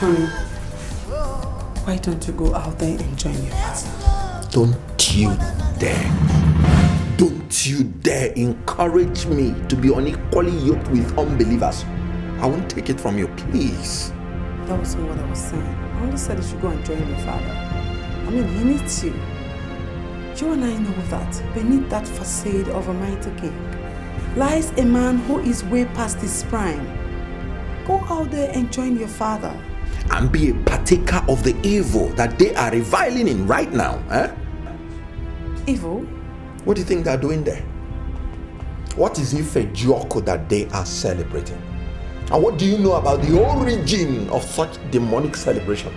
Honey, why don't you go out there and join your father? Don't you dare. Don't you dare encourage me to be unequally yoked with unbelievers. I won't take it from you, please. That wasn't what I was saying. I only said you should go and join your father. I mean, he needs you. You and I know that. Beneath that facade of a mighty king lies a man who is way past his prime. Go out there and join your father. And be a partaker of the evil that they are reviling in right now, eh? Evil? What do you think they're doing there? What is Ife Joko that they are celebrating? And what do you know about the origin of such demonic celebration?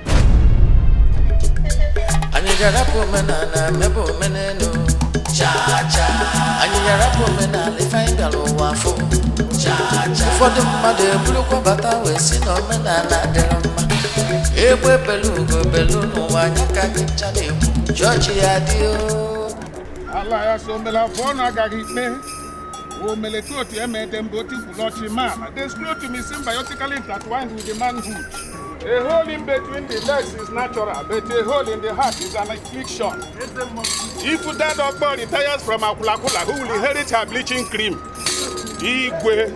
The scrotum is symbiotically intertwined with the manhood. A hole in between the legs is natural, but a hole in the heart is an affliction. If that doctor retires from Akulakula, who will inherit her bleaching cream? Igwe.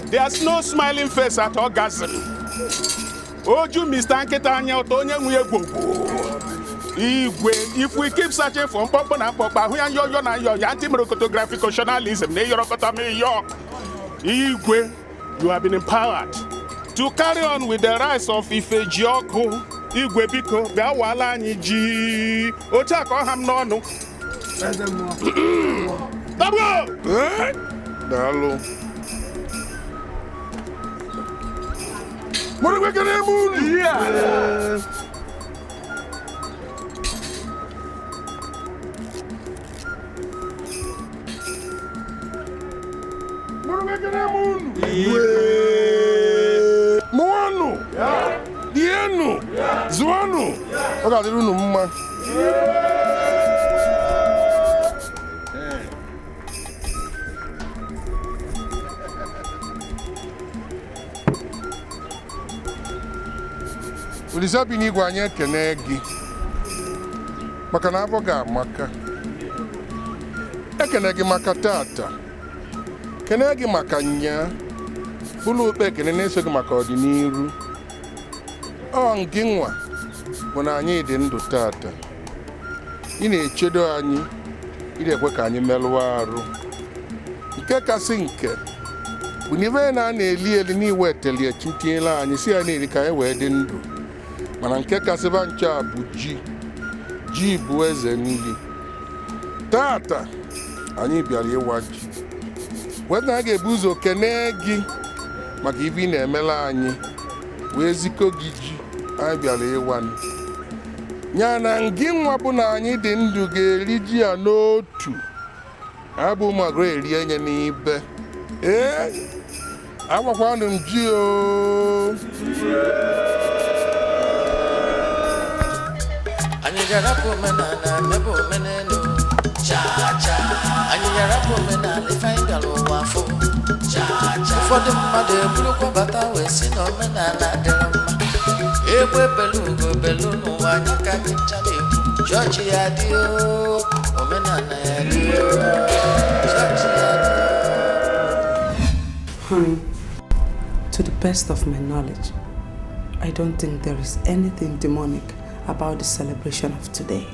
There's no smiling face at orgasm. Oju Mr. Anketanya Otonya Nguyegbo. Igwe, if we keep searching for Papa and Papa, who are your anti-photographic journalism, Igwe, you have been empowered to carry on with the rise of Ife Joko, Igwe Biko, Biawala Niji, Ochako Hamnono. Double! Dalo. What are we gonna move? Yeah. Moano, Diano, Zuano, I got the room, man. Well, it's up in Iguania Kenegi. Macanavoga, Maca. Ekenegi Macatata. Kenegi Macanya. Bulu bekene n'esoghị maka ọdịnihu. Ọ nke nwa bụ na anyị dị ndụ tata. Ị na-echedo anyị, ị na-ekwe ka anyị merụọ arụ. Nke kasị nke bụ n'ife na-eli n'iweteli etinyela anyị si ya na-eri ka anyị wee dị ndụ. Mana nke kasịba nche a bụ ji. Ji bụ eze nri. Tata anyị bịara ịwa ji. Weta a ga-ebu ụzọ kene gị maka ibe ị na-emela anyị wee zikọ gị ji anyị bịara ịwa nya na ngị nwa bụ na anyị dị ndụ ga-eri ji ya n'otu abụ magro eri enye n'ibe agwakwanụ m ji o anyị gara omenala mebe omenelu cha-cha anyị gara omenala ife anyị gara ụwa afọ ụfọdụ mmadụ eburukwa bata wee si na omenala dịrị mma egbe belu n'ụwa anyị ka dị ncha na-ekwu chọọchị ya dị omenala ya dị chọọchị ya dị. Honey, to the best of my knowledge, I don't think there is anything demonic about the celebration of today.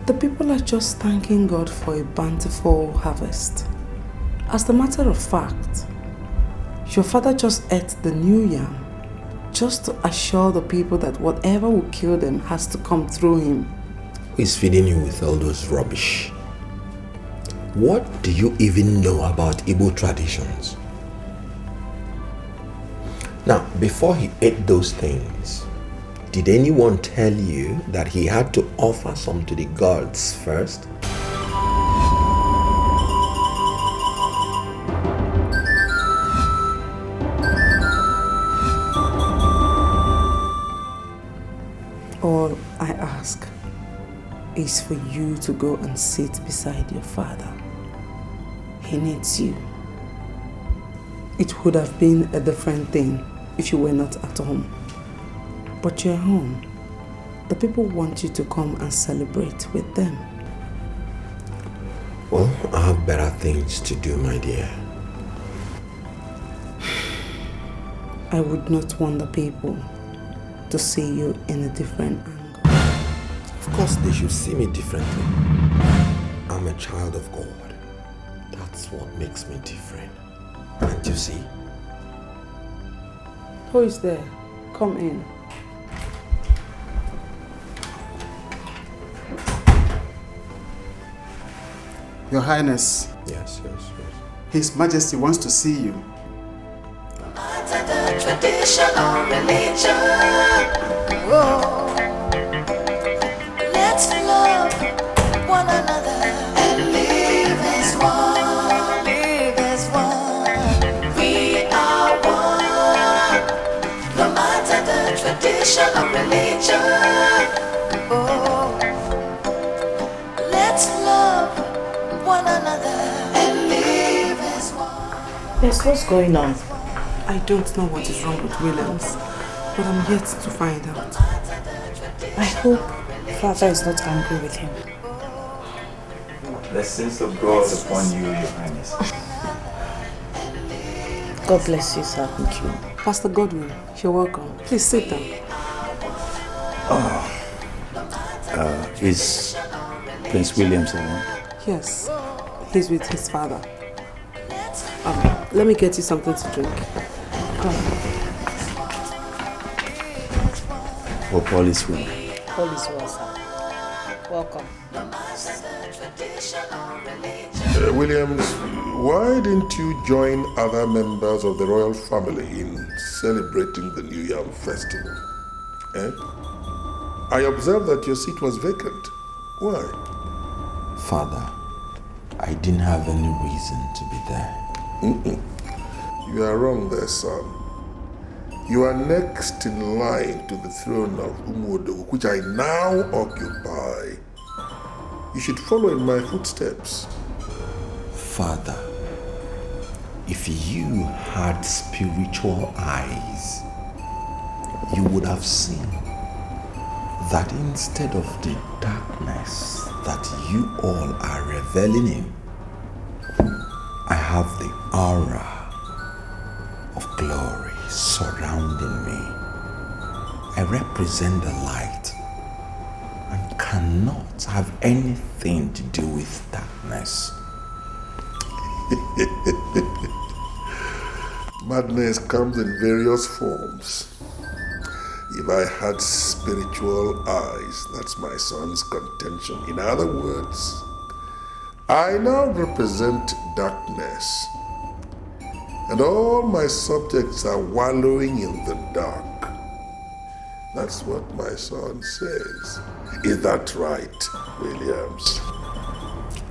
The people are just thanking God for a bountiful harvest. As a matter of fact, your father just ate the new yam just to assure the people that whatever will kill them has to come through him. Who is feeding you with all those rubbish? What do you even know about Igbo traditions? Now, before he ate those things, did anyone tell you that he had to offer some to the gods first? All I ask is for you to go and sit beside your father. He needs you. It would have been a different thing if you were not at home. But you're home. The people want you to come and celebrate with them. Well, I have better things to do, my dear. I would not want the people to see you in a different angle. Of course, they should see me differently. I'm a child of God. That's what makes me different. Can't you see? Who is there? Come in. Your Highness. Yes. His Majesty wants to see you. Traditional religion. Oh, let's love one another and live as one. Live as one. We are one. No matter the traditional religion. Oh, let's love one another and live as one. Yes, what's going on? I don't know what is wrong with Williams, but I'm yet to find out. I hope Father is not angry with him. Blessings of God upon you, Your Highness. God bless you, sir. Thank you. Pastor Godwin, you're welcome. Please sit down. Is Prince Williams alone? Yes, he's with his father. Let me get you something to drink. Hope all is well. All is well, sir. Welcome. Williams, why didn't you join other members of the royal family in celebrating the New Yam festival? I observed that your seat was vacant. Why? Father, I didn't have any reason to be there. You are wrong there, son. You are next in line to the throne of Umuodo, which I now occupy. You should follow in my footsteps. Father, if you had spiritual eyes, you would have seen that instead of the darkness that you all are reveling in, I have the aura of glory surrounding me. I represent the light and cannot have anything to do with darkness. Madness comes in various forms. If I had spiritual eyes, that's my son's contention. In other words, I now represent darkness. And all my subjects are wallowing in the dark. That's what my son says. Is that right, Williams?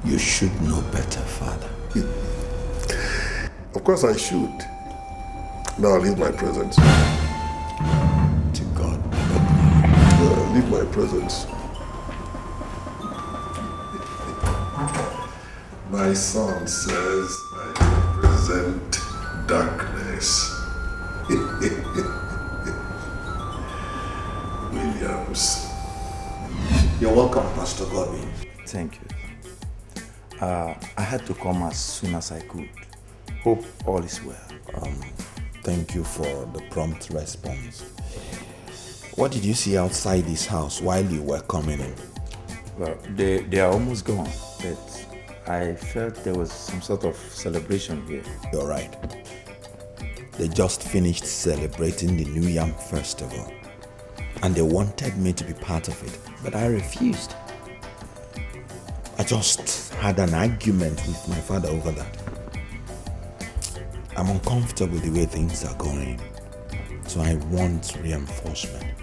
You should know better, Father. Of course I should. Now leave my presence. To God be the glory. Leave my presence. My son says I represent darkness. Williams. You're welcome, Pastor Godwin. Thank you. I had to come as soon as I could. Hope all is well. Thank you for the prompt response. What did you see outside this house while you were coming in? Well, they are almost gone, but I felt there was some sort of celebration here. You're right. They just finished celebrating the New Yam Festival, and they wanted me to be part of it, but I refused. I just had an argument with my father over that. I'm uncomfortable the way things are going, so I want reinforcement.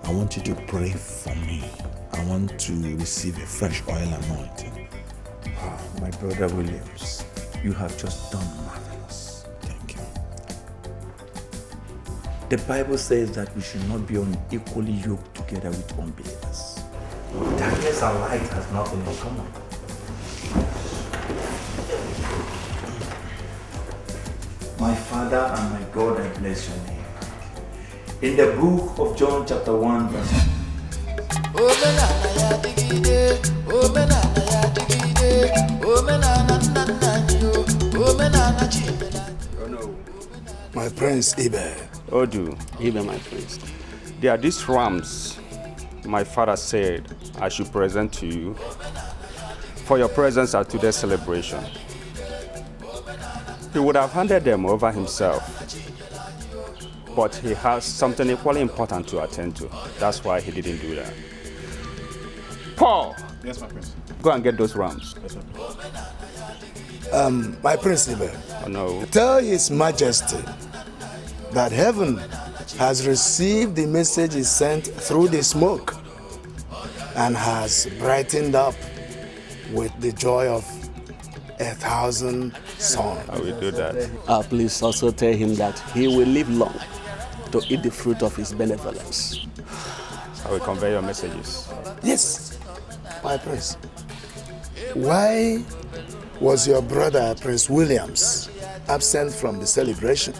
I want you to pray for me. I want to receive a fresh oil anointing. My brother Williams, you have just done marvelous. Thank you. The Bible says that we should not be unequally yoked together with unbelievers. Darkness and light has nothing in common. My Father and my God, I bless your name. In the book of John chapter 1 verse. My Prince Ibe. Odu. Ibe, my Prince. There are these rams my father said I should present to you for your presence at today's celebration. He would have handed them over himself, but he has something equally important to attend to. That's why he didn't do that. Paul! Yes, my prince. Go and get those rams. Yes, my prince. My Prince Ibe. Oh, no. Tell His Majesty that heaven has received the message he sent through the smoke and has brightened up with the joy of 1,000 sons. I will do that. Please also tell him that he will live long to eat the fruit of his benevolence. I will convey your messages. Yes, my Prince. Why was your brother, Prince Williams, absent from the celebration?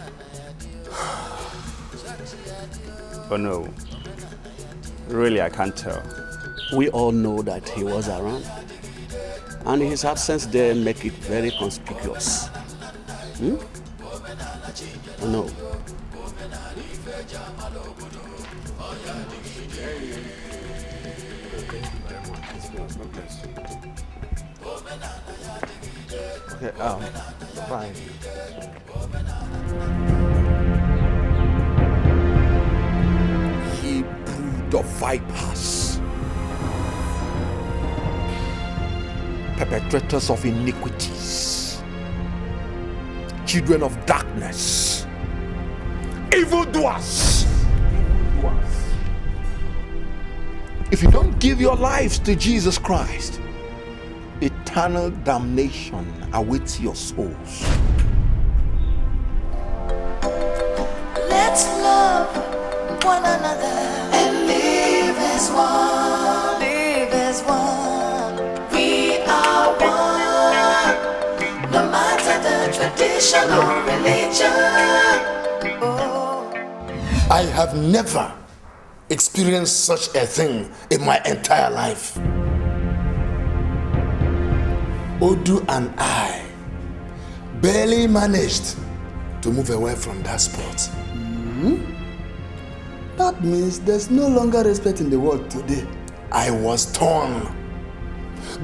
Oh no. Really, I can't tell. We all know that he was around, and his absence there make it very conspicuous. Oh no. Okay, bye. Ye brood of vipers, perpetrators of iniquities, children of darkness, evildoers. If you don't give your lives to Jesus Christ, eternal damnation awaits your souls. Let's love one another and live as one. Live as one. We are one. No matter the tradition or religion. I have never experienced such a thing in my entire life. Odu and I barely managed to move away from that spot. That means there's no longer respect in the world today. I was torn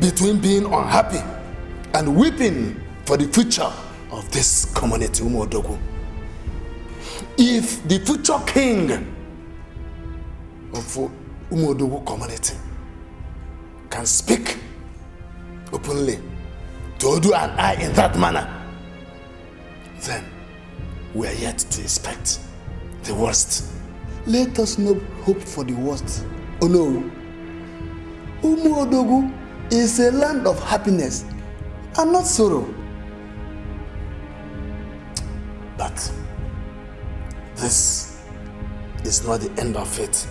between being unhappy and weeping for the future of this community, Umodogu. If the future king of Umodogu community can speak openly to Odu and I in that manner, then we are yet to expect the worst. Let us not hope for the worst. Oh no. Umodogu is a land of happiness and not sorrow. But this is not the end of it.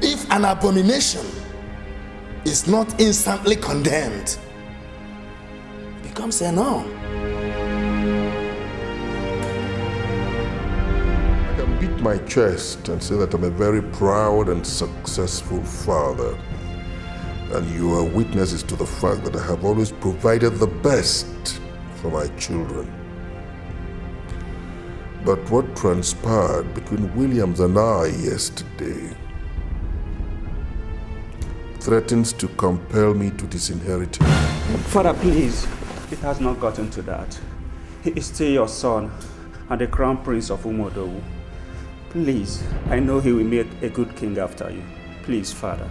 If an abomination is not instantly condemned, it becomes a norm. I can beat my chest and say that I'm a very proud and successful father. And you are witnesses to the fact that I have always provided the best for my children. But what transpired between Williams and I yesterday threatens to compel me to disinherit him. Father, please. It has not gotten to that. He is still your son and the crown prince of Umodogu. Please, I know he will make a good king after you. Please, Father.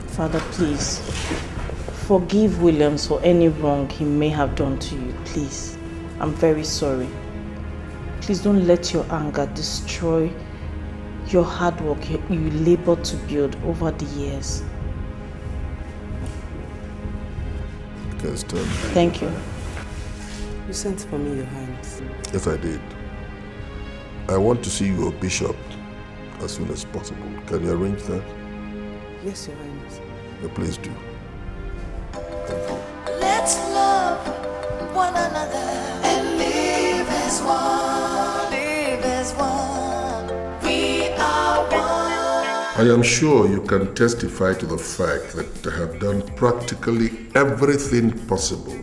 Father, please. Forgive Williams for any wrong he may have done to you, please. I'm very sorry. Please don't let your anger destroy your hard work you labored to build over the years. Thank you. You sent for me, Your Highness. Yes, I did. I want to see your bishop as soon as possible. Can you arrange that? Yes, Your Highness. Please do. Thank you. Let's love one another and live as one. Live as one. I am sure you can testify to the fact that I have done practically everything possible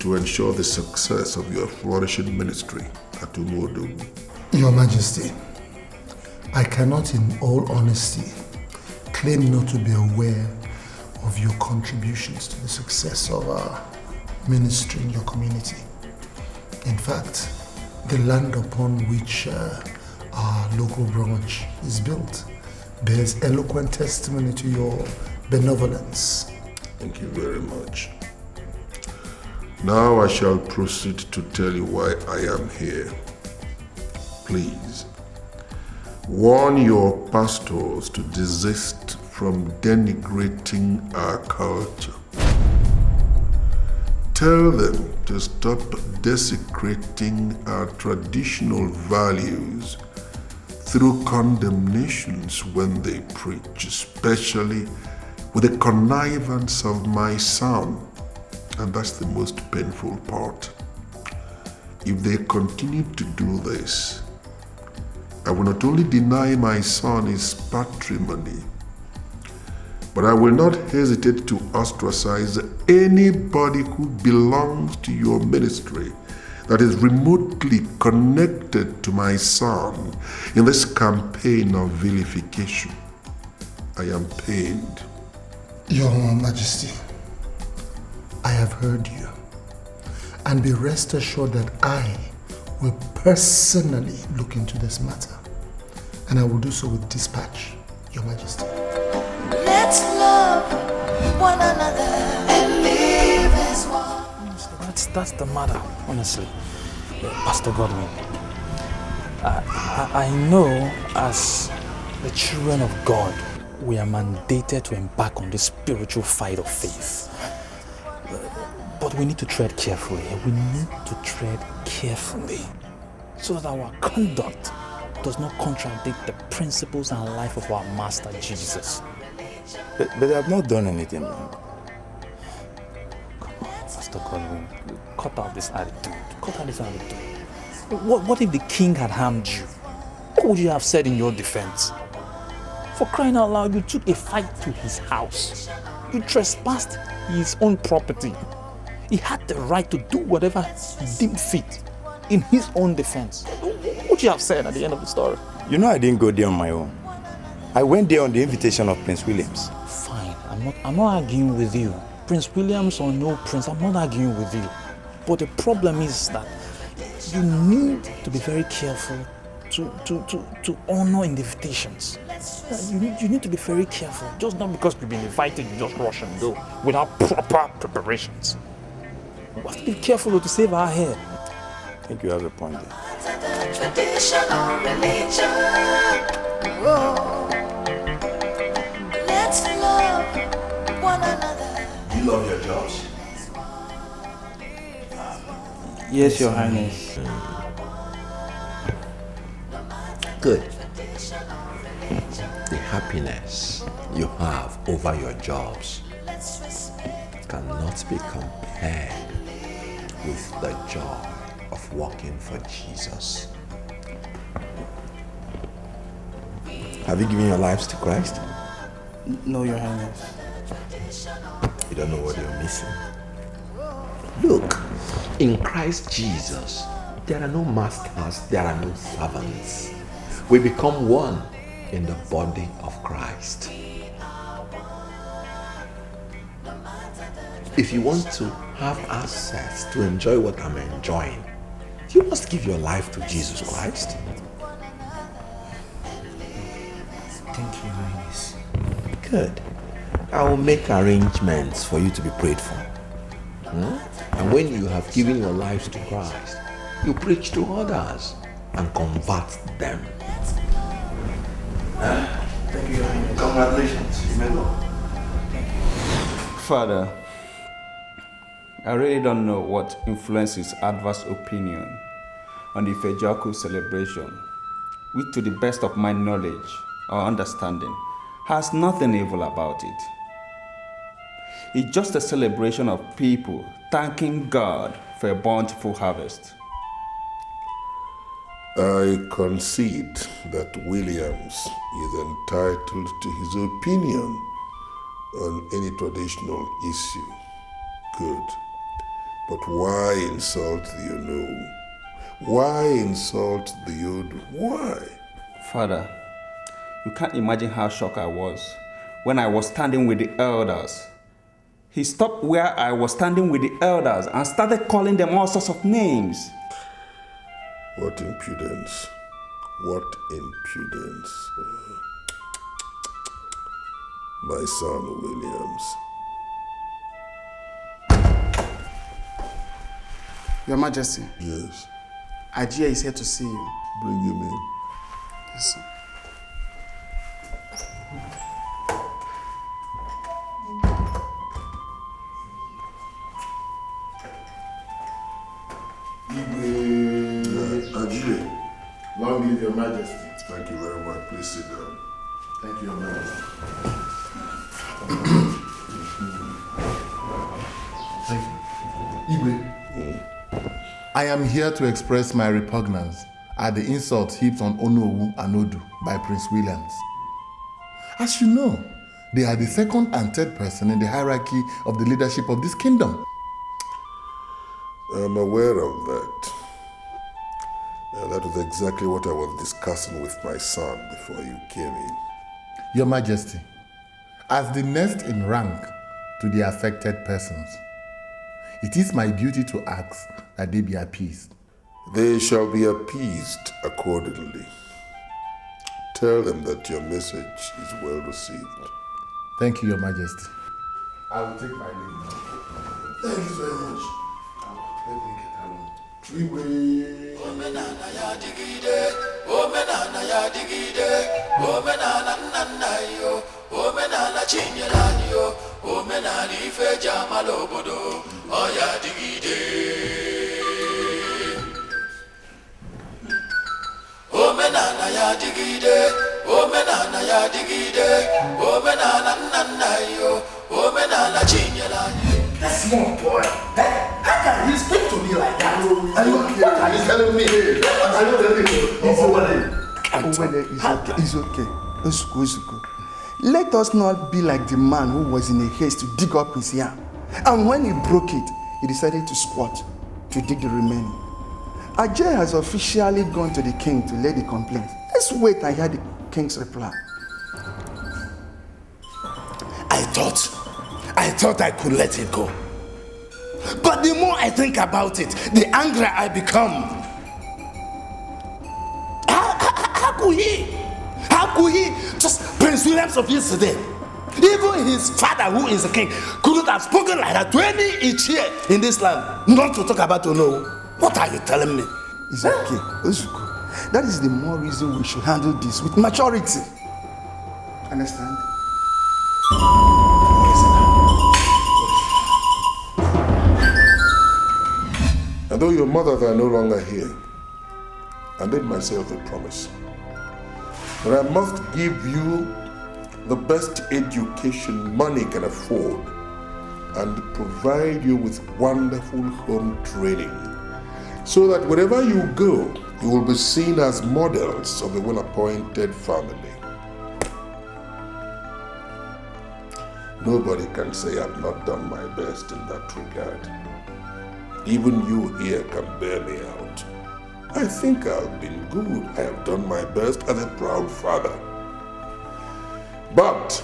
to ensure the success of your flourishing ministry at Umuodo. Your Majesty, I cannot in all honesty claim not to be aware of your contributions to the success of our ministry in your community. In fact, the land upon which our local branch is built bears eloquent testimony to your benevolence. Thank you very much. Now I shall proceed to tell you why I am here. Please, warn your pastors to desist from denigrating our culture. Tell them to stop desecrating our traditional values through condemnations when they preach, especially with the connivance of my son. And that's the most painful part. If they continue to do this, I will not only deny my son his patrimony, but I will not hesitate to ostracize anybody who belongs to your ministry that is remotely connected to my son in this campaign of vilification. I am pained. Your Majesty, I have heard you, and be rest assured that I will personally look into this matter, and I will do so with dispatch, Your Majesty. Let's love one another and live as one. That's the matter, honestly. Pastor Godwin, I know as the children of God, we are mandated to embark on this spiritual fight of faith. But we need to tread carefully. We need to tread carefully so that our conduct does not contradict the principles and life of our Master Jesus. But I have not done anything wrong. Come on, Pastor Godwin, cut out this attitude. Cut out this attitude. What if the king had harmed you? What would you have said in your defense? For crying out loud, you took a fight to his house. You trespassed his own property. He had the right to do whatever he deemed fit in his own defense. What would you have said at the end of the story? You know I didn't go there on my own. I went there on the invitation of Prince Williams. Fine, I'm not arguing with you. Prince Williams or no prince, I'm not arguing with you. But the problem is that you need to be very careful to honor invitations. You need to be very careful. Just not because you've been invited, you just rush and go without proper preparations. We have to be careful to save our hair. I think you have a point there. Traditional religion. Oh. Let's love one another. You love your jobs? Yes, Your Highness. Good. The happiness you have over your jobs cannot be compared with the joy of working for Jesus. Have you given your lives to Christ? No, Your Highness. You don't know what you're missing. Look, in Christ Jesus, there are no masters, there are no servants. We become one in the body of Christ. If you want to have access to enjoy what I'm enjoying, you must give your life to Jesus Christ. Thank you, Your Highness. Good. I will make arrangements for you to be prayed for. And when you have given your lives to Christ, you preach to others and convert them. Thank you, Your Highness. Congratulations. You may go. Father, I really don't know what influences adverse opinion on the Fejaku celebration, which to the best of my knowledge or understanding has nothing evil about it. It's just a celebration of people thanking God for a bountiful harvest. I concede that Williams is entitled to his opinion on any traditional issue. Good. But why insult the Onowu? Why insult the Odu? Why? Father, you can't imagine how shocked I was when I was standing with the elders. He stopped where I was standing with the elders and started calling them all sorts of names. What impudence. What impudence. My son, Williams. Your Majesty. Yes. Ajia is here to see you. Bring him in. Yes, sir. Ajia. Long live Your Majesty. Thank you very much. Please sit down. Thank you, Your Majesty. Thank you. Igwe, I am here to express my repugnance at the insults heaped on Onowu and Odu by Prince Williams. As you know, they are the second and third person in the hierarchy of the leadership of this kingdom. I'm aware of that. That was exactly what I was discussing with my son before you came in. Your Majesty, as the next in rank to the affected persons, it is my duty to ask that they be appeased. They shall be appeased accordingly. Tell them that your message is well received. Thank you, Your Majesty. I will take my leave now. Thank you very much. Let me get along. Omenana ya digide, omenana ya digide, omenana nanayo, omenana chinyelaniyo, omenana ife jamalobodo, oya digide. Omenana ya digide, omenana ya digide, omenana nanayo, omenana chinyelaniyo. That small boy, how can you speak to me like that? Are you okay? What are you telling me? Are you telling me? It's okay. It's okay. Let us not be like the man who was in a haste to dig up his yam. And when he broke it, he decided to squat to dig the remaining. Ajay has officially gone to the king to lay the complaint. Let's wait and hear the king's reply. I thought I could let it go. But the more I think about it, the angrier I become. How could he? Just Prince Williams of yesterday. Even his father, who is a king, couldn't have spoken like that to any Ichie in this land. Not to talk about Onowu. What are you telling me? It's okay. Ozuko. That is the more reason we should handle this with maturity. Understand? And though your mothers are no longer here, I made myself a promise that I must give you the best education money can afford and provide you with wonderful home training so that wherever you go, you will be seen as models of a well-appointed family. Nobody can say I've not done my best in that regard. Even you here can bear me out. I think I've been good. I have done my best as a proud father. But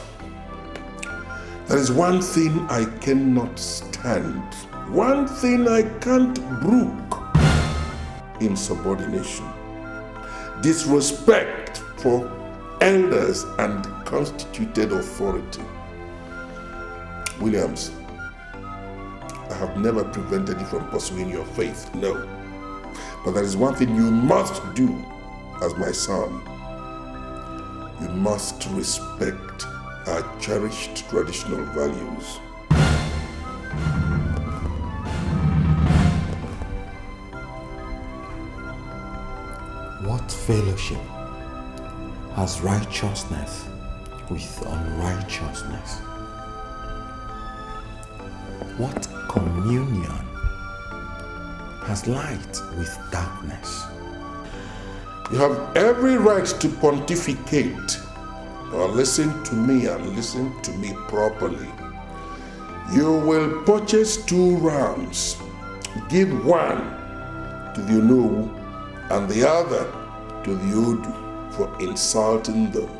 there is one thing I cannot stand. One thing I can't brook. Insubordination. Disrespect for elders and constituted authority. Williams, I have never prevented you from pursuing your faith, no. But there is one thing you must do as my son. You must respect our cherished traditional values. What fellowship has righteousness with unrighteousness? What communion has light with darkness? You have every right to pontificate, but listen to me and listen to me properly. You will purchase 2 rams, give one to the Onowu and the other to the Odu for insulting them.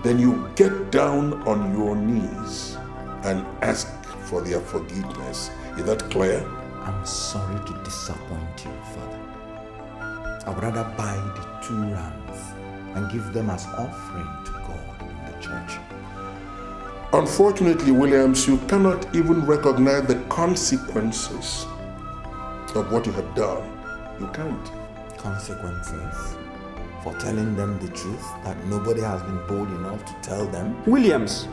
Then you get down on your knees and ask for their forgiveness. Is that clear? I'm sorry to disappoint you, Father. I would rather buy the 2 rams and give them as offering to God in the church. Unfortunately, Williams, you cannot even recognize the consequences of what you have done. You can't. Consequences? For telling them the truth that nobody has been bold enough to tell them? Williams,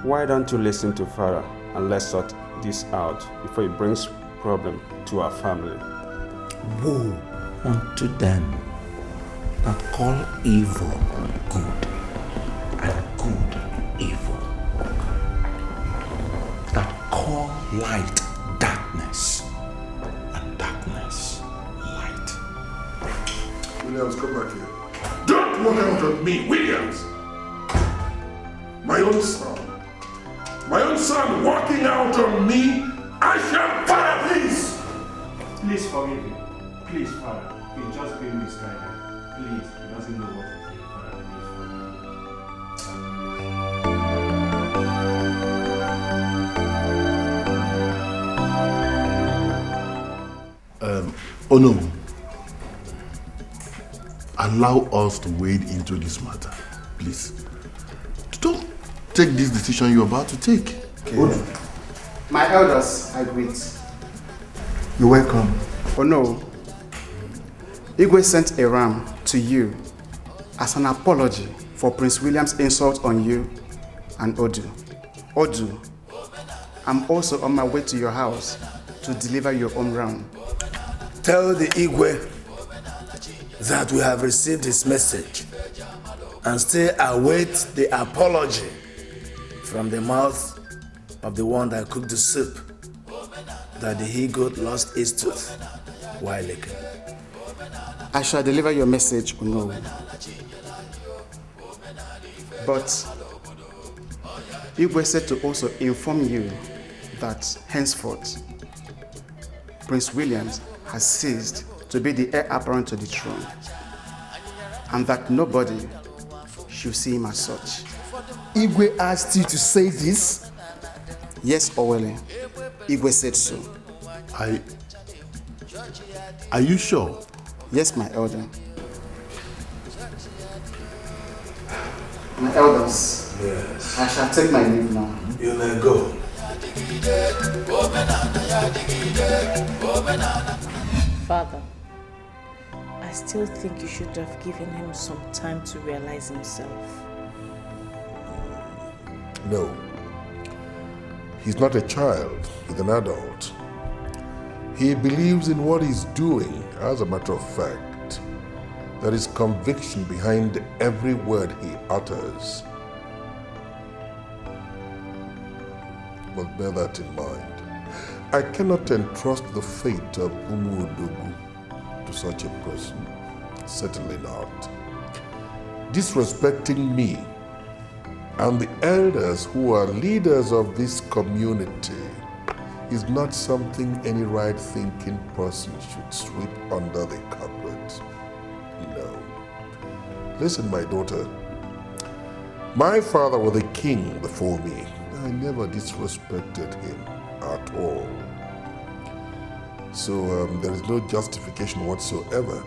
why don't you listen to Farah and let's sort this out before it brings problem to our family? Woe unto them that call evil good and good evil, that call light darkness and darkness light. Williams, come back here. Don't walk out on me, Williams! My own son walking out on me, I shall fire, please! Please forgive him. Please, Father. He's just being misguided. Please, he doesn't know what he's doing, Father. Oh no. Allow us to wade into this matter, please. Don't take this decision you're about to take. Okay. My elders, I greet. You're welcome. Oh no. Igwe sent a ram to you as an apology for Prince William's insult on you and Odu. Odu, I'm also on my way to your house to deliver your own ram. Tell the Igwe that we have received his message and still await the apology from the mouth of the one that cooked the soup that the he-goat lost his tooth while licking. I shall deliver your message, Uno. But Igwe said to also inform you that henceforth Prince Williams has ceased to be the heir apparent to the throne, and that nobody should see him as such. Igwe asked you to say this? Yes, Owele. Igwe said so. Are you sure? Yes, my elder. My elders. Yes. I shall take my leave now. You may go. Father, I still think you should have given him some time to realize himself. No. He's not a child, he's an adult. He believes in what he's doing. As a matter of fact, there is conviction behind every word he utters. But bear that in mind. I cannot entrust the fate of Umuodogu to such a person. Certainly not. Disrespecting me and the elders who are leaders of this community is not something any right-thinking person should sweep under the carpet. No. Listen, my daughter. My father was a king before me. I never disrespected him at all. So there is no justification whatsoever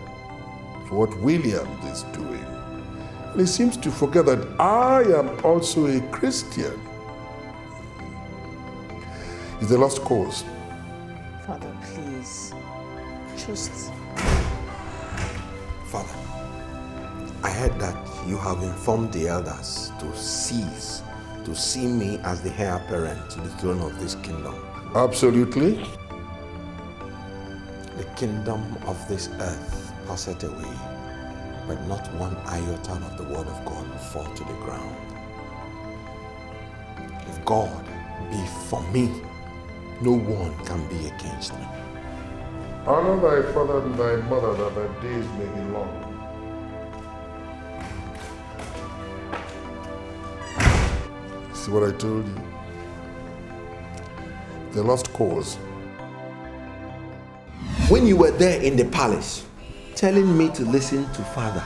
for what Williams is doing. And he seems to forget that I am also a Christian. It's a lost cause. Father, please, just... Father, I heard that you have informed the elders to cease to see me as the heir apparent to the throne of this kingdom. Absolutely. The kingdom of this earth passeth away, but not one iota of the word of God will fall to the ground. If God be for me, no one can be against me. Honor thy father and thy mother, that thy days may be long. This is what I told you. They lost cause. When you were there in the palace, telling me to listen to father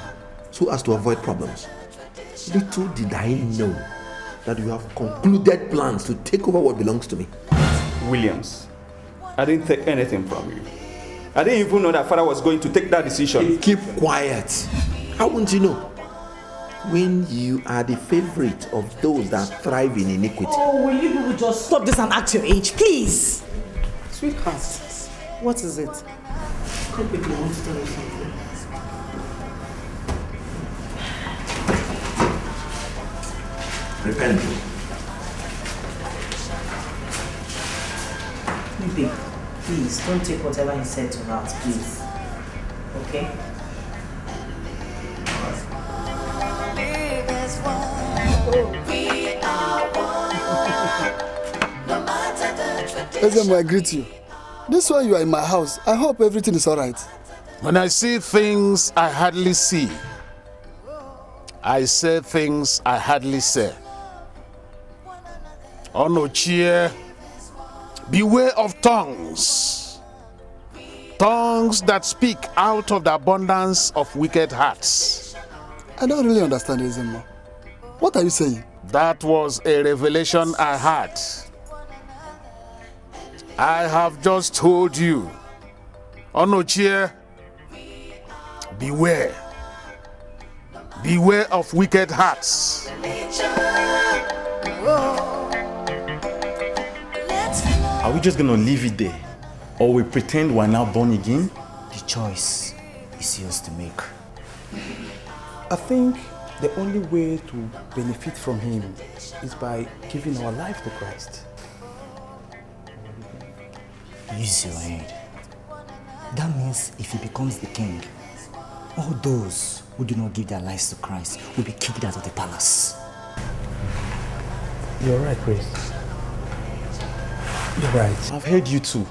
so as to avoid problems, little did I know that you have concluded plans to take over what belongs to me. Williams, I didn't take anything from you. I didn't even know that father was going to take that decision. Keep quiet. How won't you know? When you are the favorite of those that thrive in iniquity. Oh, will you people just stop this and act your age, please? Sweetheart, what is it? Come quickly, I want to tell you something. Repent. Babe, please, don't take whatever he said to heart, please. Okay? Ezemo, I greet you. This one you are in my house. I hope everything is alright. When I see things I hardly see, I say things I hardly say. Onochie, beware of tongues. Tongues that speak out of the abundance of wicked hearts. I don't really understand, Ezemo. What are you saying? That was a revelation I had. I have just told you. Onochie, beware. Beware of wicked hearts. Are we just gonna leave it there? Or we pretend we're now born again? The choice is yours to make. I think the only way to benefit from him is by giving our life to Christ. Use your head. That means if he becomes the king, all those who do not give their lives to Christ will be kicked out of the palace. You're right, Chris. You're right. I've heard you too.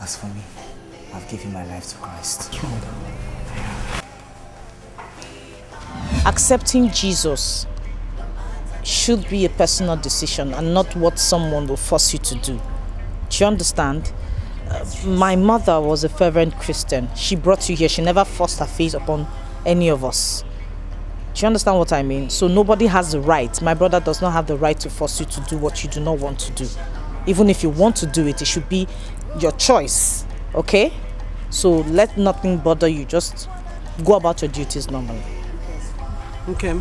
As for me, I've given my life to Christ. Accepting Jesus should be a personal decision and not what someone will force you to do. Do you understand? My mother was a fervent Christian. She brought you here. She never forced her face upon any of us. Do you understand what I mean? So nobody has the right. My brother does not have the right to force you to do what you do not want to do. Even if you want to do it, it should be your choice. Okay? So let nothing bother you. Just go about your duties normally. Okay.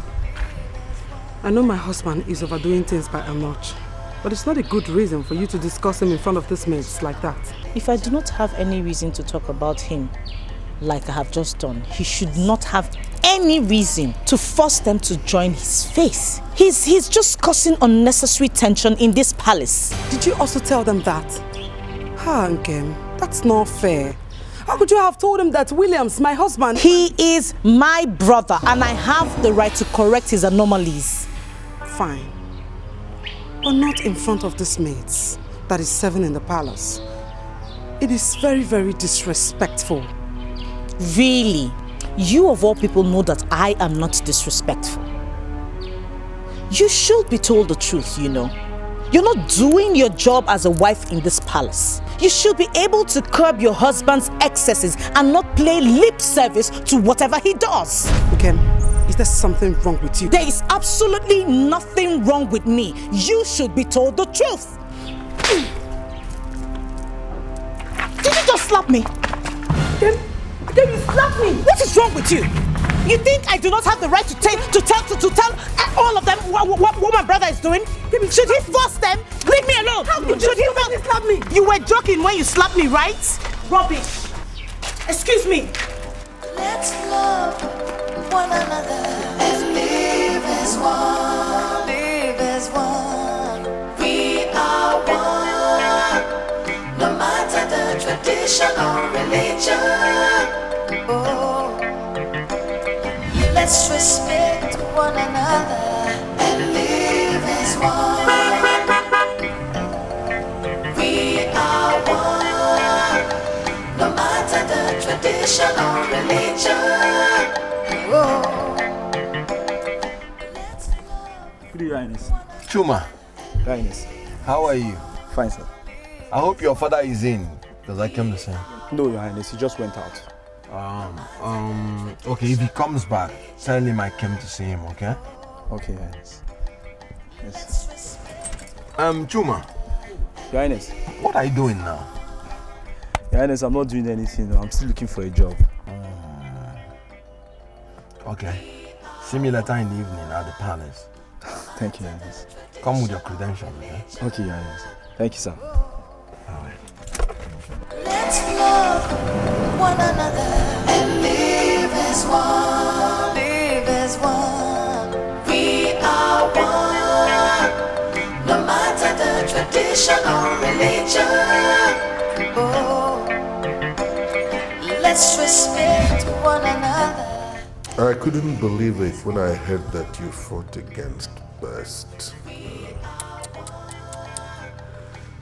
I know my husband is overdoing things by a notch, but it's not a good reason for you to discuss him in front of these mates like that. If I do not have any reason to talk about him like I have just done, he should not have any reason to force them to join his faith. He's just causing unnecessary tension in this palace. Did you also tell them that? Nkem, that's not fair. How could you have told him that Williams, my husband... He is my brother and I have the right to correct his anomalies. Fine. But not in front of these mates that is serving in the palace. It is very, very disrespectful. Really? You of all people know that I am not disrespectful. You should be told the truth, you know. You're not doing your job as a wife in this palace. You should be able to curb your husband's excesses and not play lip service to whatever he does. Okay, is there something wrong with you? There is absolutely nothing wrong with me. You should be told the truth. Did you just slap me? Then you slapped me. What is wrong with you? You think I do not have the right to tell all of them what my brother is doing? Should he force them? Leave me alone. Should he slap me? You were joking when you slapped me, right? Rubbish. Excuse me. Let's love one another and live as one. Live as one. We are one. No matter the tradition or religion. Oh, let's respect one another and live as one. We are one. No matter the tradition or religion. Oh, Highness. Chuma. Your Highness. How are you? Fine, sir. I hope your father is in, because I came to see him. No, Your Highness, he just went out. Okay, if he comes back, tell him I came to see him, okay? Okay, Your Highness. Yes. Chuma. Your Highness. What are you doing now? Your Highness, I'm not doing anything. I'm still looking for a job. Okay. See me later in the evening at the palace. Thank you, Your Highness. Come with your credentials, okay? Okay, Your Highness. Thank you, sir. Let's love one another and live as one. Live as one. We are one. No matter the tradition or religion. Oh, let's respect one another. I couldn't believe it when I heard that you fought against Best.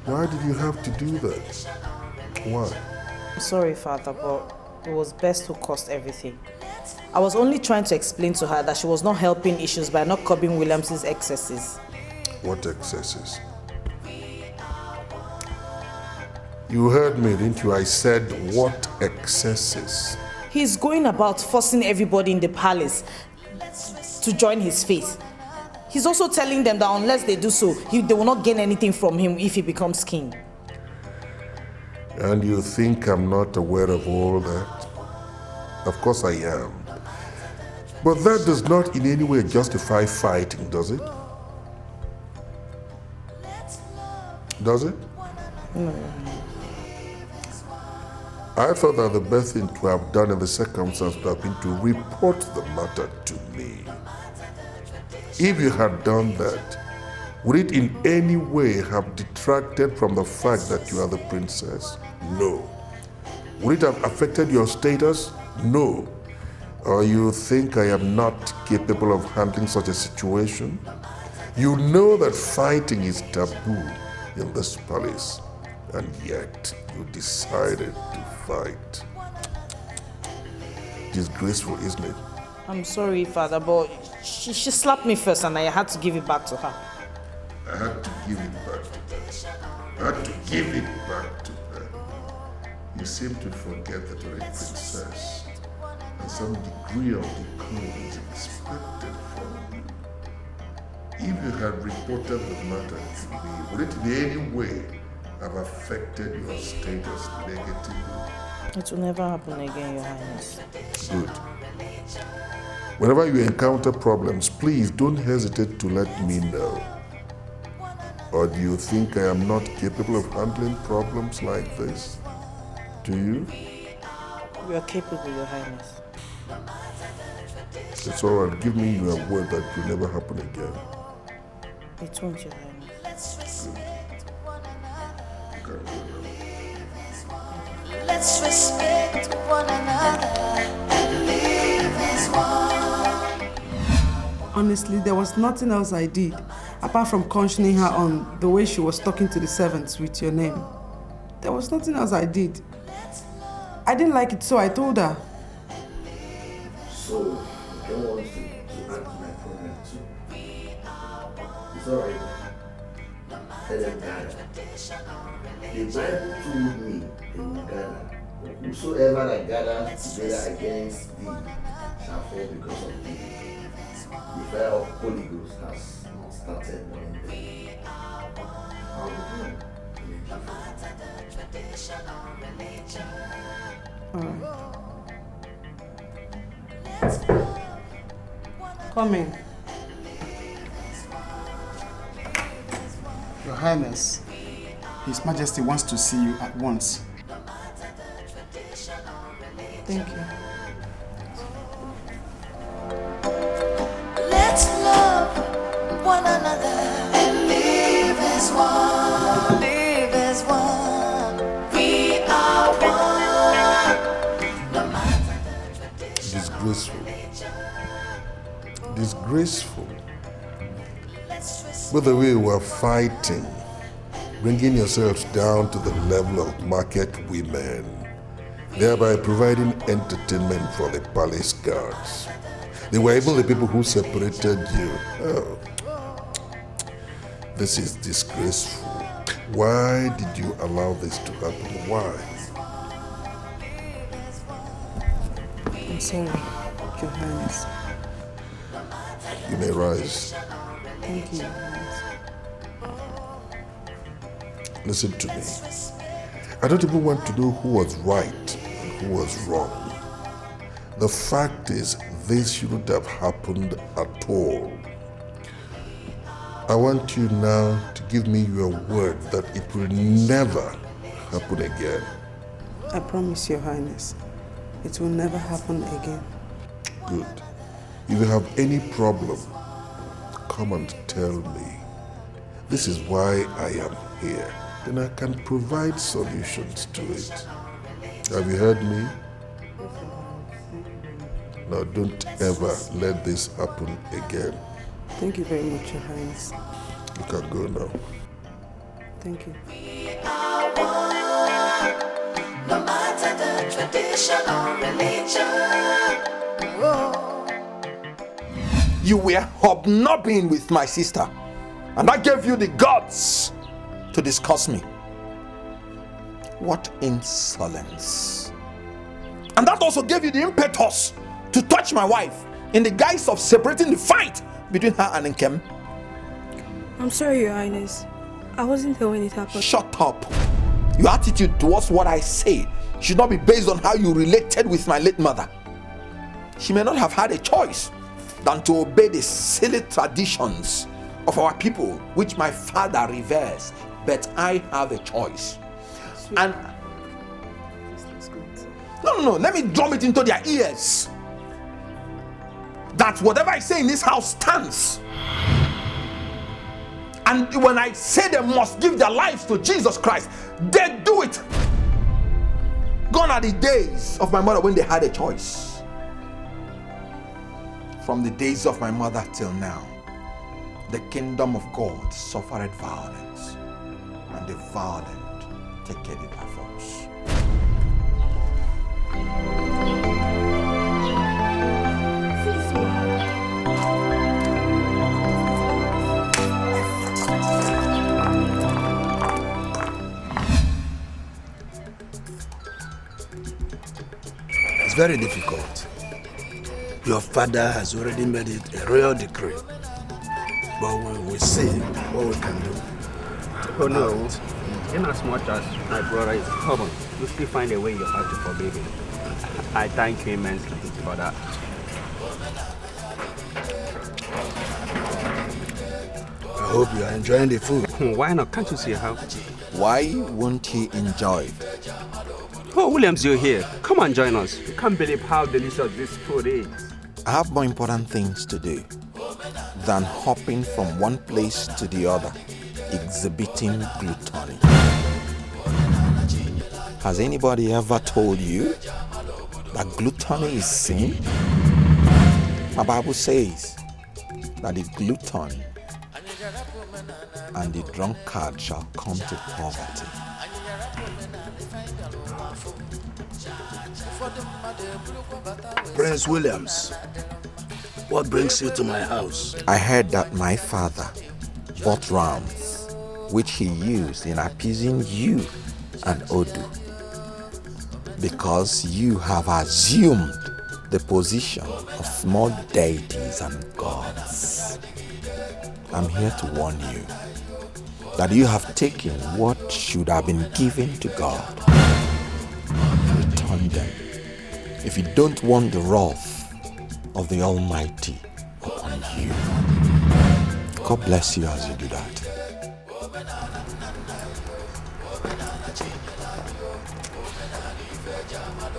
Why did you have to do that? Why? I'm sorry, Father, but it was Best who caused everything. I was only trying to explain to her that she was not helping issues by not curbing Williams' excesses. What excesses? You heard me, didn't you? I said, what excesses? He's going about forcing everybody in the palace to join his faith. He's also telling them that unless they do so, they will not gain anything from him if he becomes king. And you think I'm not aware of all that? Of course I am. But that does not in any way justify fighting, does it? Does it? No. I thought that the best thing to have done in the circumstance would have been to report the matter to me. If you had done that, would it in any way have detracted from the fact that you are the princess? No. Would it have affected your status? No. Or you think I am not capable of handling such a situation? You know that fighting is taboo in this palace, and yet you decided to fight. Disgraceful, isn't it? I'm sorry, Father, but she slapped me first and I had to give it back to her. I had to give it back to her. I had to give it back to her. You seem to forget that you're a princess, and some degree of decorum is expected from you. If you had reported the matter to me, would it in any way have affected your status negatively? It will never happen again, Your Highness. Good. Whenever you encounter problems, please don't hesitate to let me know. Or do you think I am not capable of handling problems like this? Do you? We are capable, Your Highness. It's all right. Give me your word that it will never happen again. It won't, Your Highness. Good. Let's respect one another and live as one. Honestly, there was nothing else I did apart from cautioning her on the way she was talking to the servants with your name. There was nothing else I did. I didn't like it, so I told her. So, you don't want to add to my problem too? It's alright. Let them gather. The Bible told me they will gather. Whosoever that gathers together against thee shall fall because of thee. The fire of Holy Ghost has not started burning them. How will Alright. Come in. Your Highness, His Majesty wants to see you at once. Thank you. Let's love one another and live as one. Live as one. We are one. No matter. Disgraceful. Disgraceful. By the way, we're fighting, bringing yourselves down to the level of market women, thereby providing entertainment for the palace guards. They were even the people who separated you. Oh. This is disgraceful. Why did you allow this to happen? Why? I'm sorry, Your Highness. You may rise. Thank you, Your Highness. Listen to me. I don't even want to know who was right and who was wrong. The fact is, this shouldn't have happened at all. I want you now to give me your word that it will never happen again. I promise, Your Highness. It will never happen again. Good. If you have any problem, come and tell me. This is why I am here. Then I can provide solutions to it. Have you heard me? Now don't ever let this happen again. Thank you very much, Your Highness. You can go now. Thank you. No matter the tradition or religion. You were hobnobbing with my sister, and I gave you the guts to discuss me. What insolence. And that also gave you the impetus to touch my wife in the guise of separating the fight between her and Nkem. I'm sorry, Your Highness. I wasn't there when it happened. Shut up. Your attitude towards what I say should not be based on how you related with my late mother. She may not have had a choice than to obey the silly traditions of our people, which my father reveres, but I have a choice. And no, let me drum it into their ears that whatever I say in this house stands. And when I say they must give their lives to Jesus Christ, they do it. Gone are the days of my mother when they had a choice. From the days of my mother till now, the kingdom of God suffered violence, and the violent take it by force. It's very difficult. Your father has already made it a royal decree. But we will see what we can do. Oh no, in as much as my brother is stubborn, you still find a way you have to forgive him. I thank you immensely for that. I hope you are enjoying the food. Why not? Can't you see how? Why won't he enjoy it? Oh, Williams, you're here. Come and join us. You can't believe how delicious this food is. I have more important things to do than hopping from one place to the other, exhibiting gluttony. Has anybody ever told you that gluttony is sin? My Bible says that the glutton and the drunkard shall come to poverty. Prince Williams, what brings you to my house? I heard that my father bought rams, which he used in appeasing you and Odu, because you have assumed the position of small deities and gods. I'm here to warn you that you have taken what should have been given to God. Return them, if you don't want the wrath of the Almighty upon you. God bless you as you do that.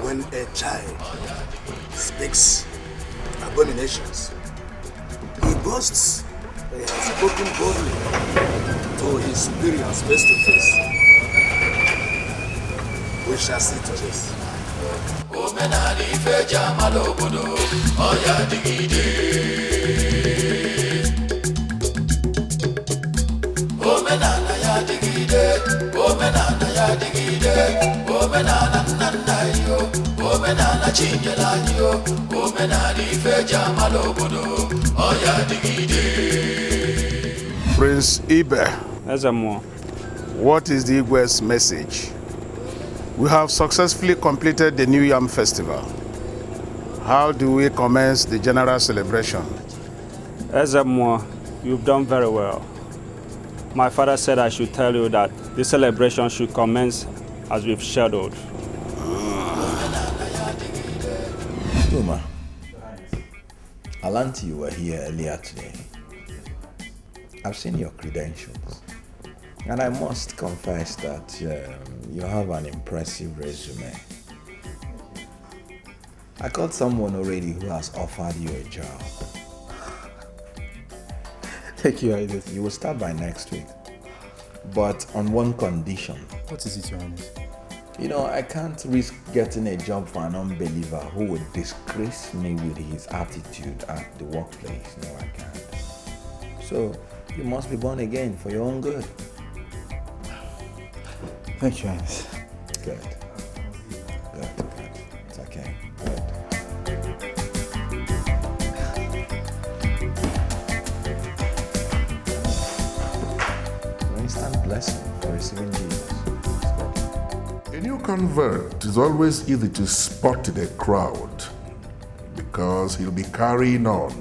When a child speaks abominations, he boasts that he has spoken boldly to his superiors face to face. We shall see to this. Omenani feja malobodo, oya digide. Omenana ya digide, omenana ya digide, omenana nanda yo, omenana chingela yo, omenani feja malobodo, oya digide. Prince Ibe. Ezemo. What is the Igwe's message? We have successfully completed the New Yam Festival. How do we commence the general celebration? Ezemo, you've done very well. My father said I should tell you that the celebration should commence as we've scheduled. Uma, I learned you were here earlier today. I've seen your credentials, and I must confess that you have an impressive resume. I got someone already who has offered you a job. Thank you, Highness. You will start by next week, but on one condition. What is it, Your Highness? You know, I can't risk getting a job for an unbeliever who would disgrace me with his attitude at the workplace. No, I can't. So, you must be born again for your own good. Thank you, Highness. Good. It's okay. Instant blessing for receiving Jesus. A new convert is always easy to spot in a crowd because he'll be carrying on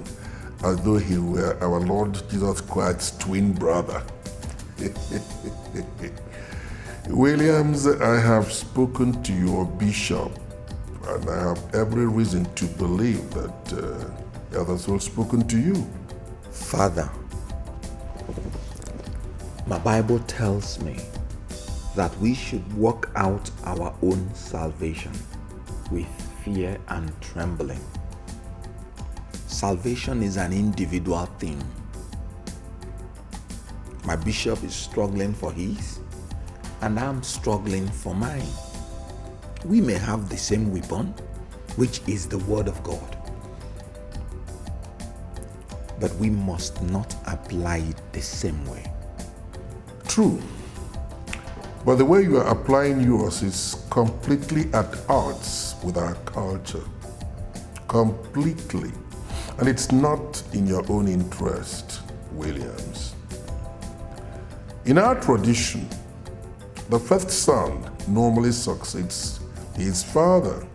as though he were our Lord Jesus Christ's twin brother. Williams, I have spoken to your bishop, and I have every reason to believe that he has also spoken to you. Father, my Bible tells me that we should work out our own salvation with fear and trembling. Salvation is an individual thing. My bishop is struggling for his, and I'm struggling for mine. We may have the same weapon, which is the Word of God, but we must not apply it the same way. True. But the way you are applying yours is completely at odds with our culture. Completely. And it's not in your own interest, Williams. In our tradition, the first son normally succeeds his father.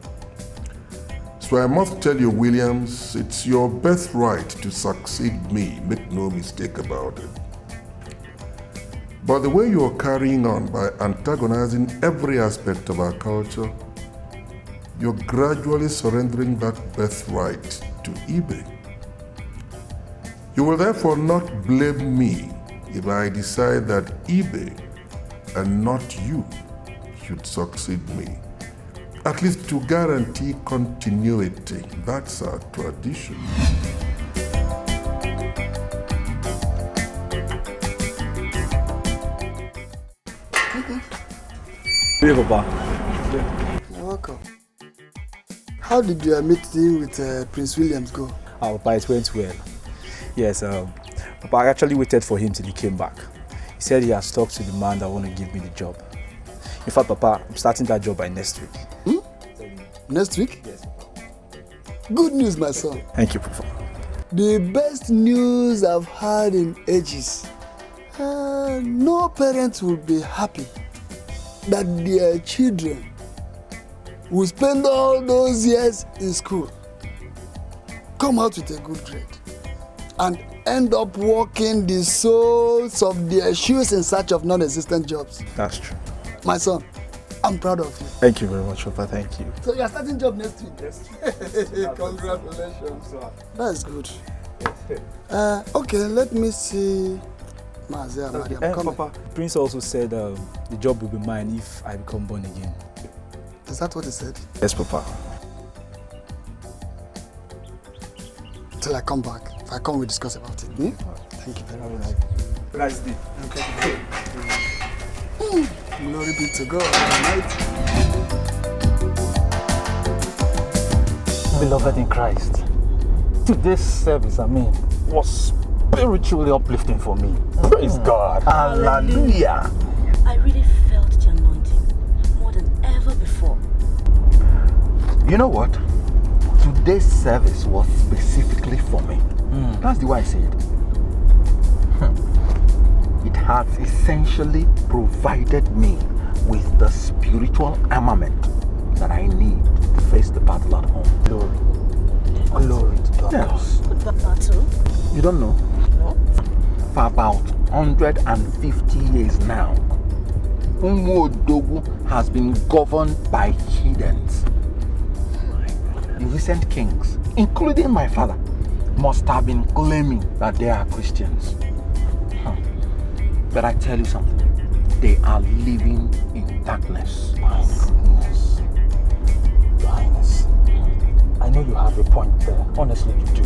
So I must tell you, Williams, it's your birthright to succeed me. Make no mistake about it. But the way you are carrying on by antagonizing every aspect of our culture, you're gradually surrendering that birthright to Ibe. You will therefore not blame me if I decide that Ibe and not you should succeed me. At least to guarantee continuity. That's our tradition. Hey, Papa. You're welcome. How did your meeting with Prince Williams go? Papa, it went well. Yes, Papa, I actually waited for him till he came back. He said he has talked to the man that want to give me the job. In fact, Papa, I'm starting that job by next week. Next week? Yes, Papa. Good news, my son. Thank you, Papa. The best news I've heard in ages. No parents will be happy that their children will spend all those years in school, come out with a good grade, and end up walking the soles of their shoes in search of non-existent jobs. That's true. My son, I'm proud of you. Thank you very much, Papa. Thank you. So you're starting job next week? Yes. Congratulations. That's good. Okay, let me see. Papa, Prince also said the job will be mine if I become born again. Is that what he said? Yes, Papa. Till I come back. If I come, we'll discuss about it. Thank you very much. Nice day. Okay. Glory be to God. Beloved in Christ, today's service, was spiritually uplifting for me. Praise God. Hallelujah. I really felt the anointing more than ever before. You know what? Today's service was specifically for me. That's the way I see it. has essentially provided me with the spiritual armament that I need to face the battle at home. Glory. Glory to God. Yes. What battle? You don't know? No. For about 150 years now, Umuodogu has been governed by heathens. The recent kings, including my father, must have been claiming that they are Christians. But I tell you something, they are living in darkness. My goodness. Your Highness, I know you have a point there, honestly you do.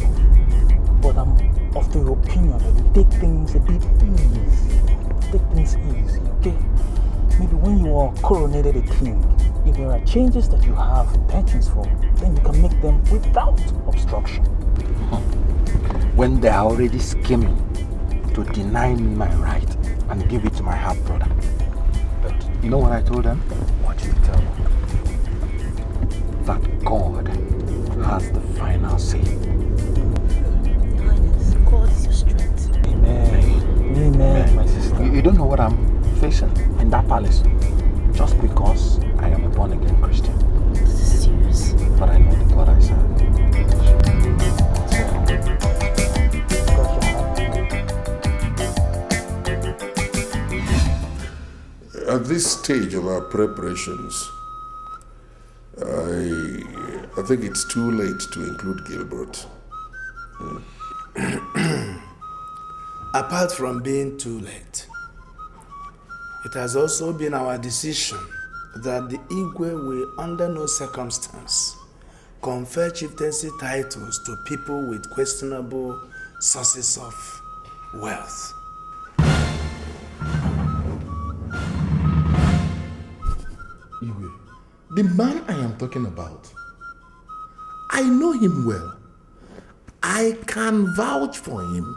But I'm of the opinion that you take things a bit easy. Take things easy, okay? Maybe when you are coronated a king, if there are changes that you have intentions for, then you can make them without obstruction. When they are already scheming to deny me my right and give it to my half brother. But you know what I told them? What did you tell them? That God has the final say. Your Highness, God is your strength. Amen. Amen, my sister. You don't know what I'm facing in that palace just because I am a born-again Christian. This is serious. But I know the God I serve. At this stage of our preparations, I think it's too late to include Gilbert. Apart from being too late, it has also been our decision that the Igwe will under no circumstance confer chieftaincy titles to people with questionable sources of wealth. Igwe, the man I am talking about, I know him well. I can vouch for him.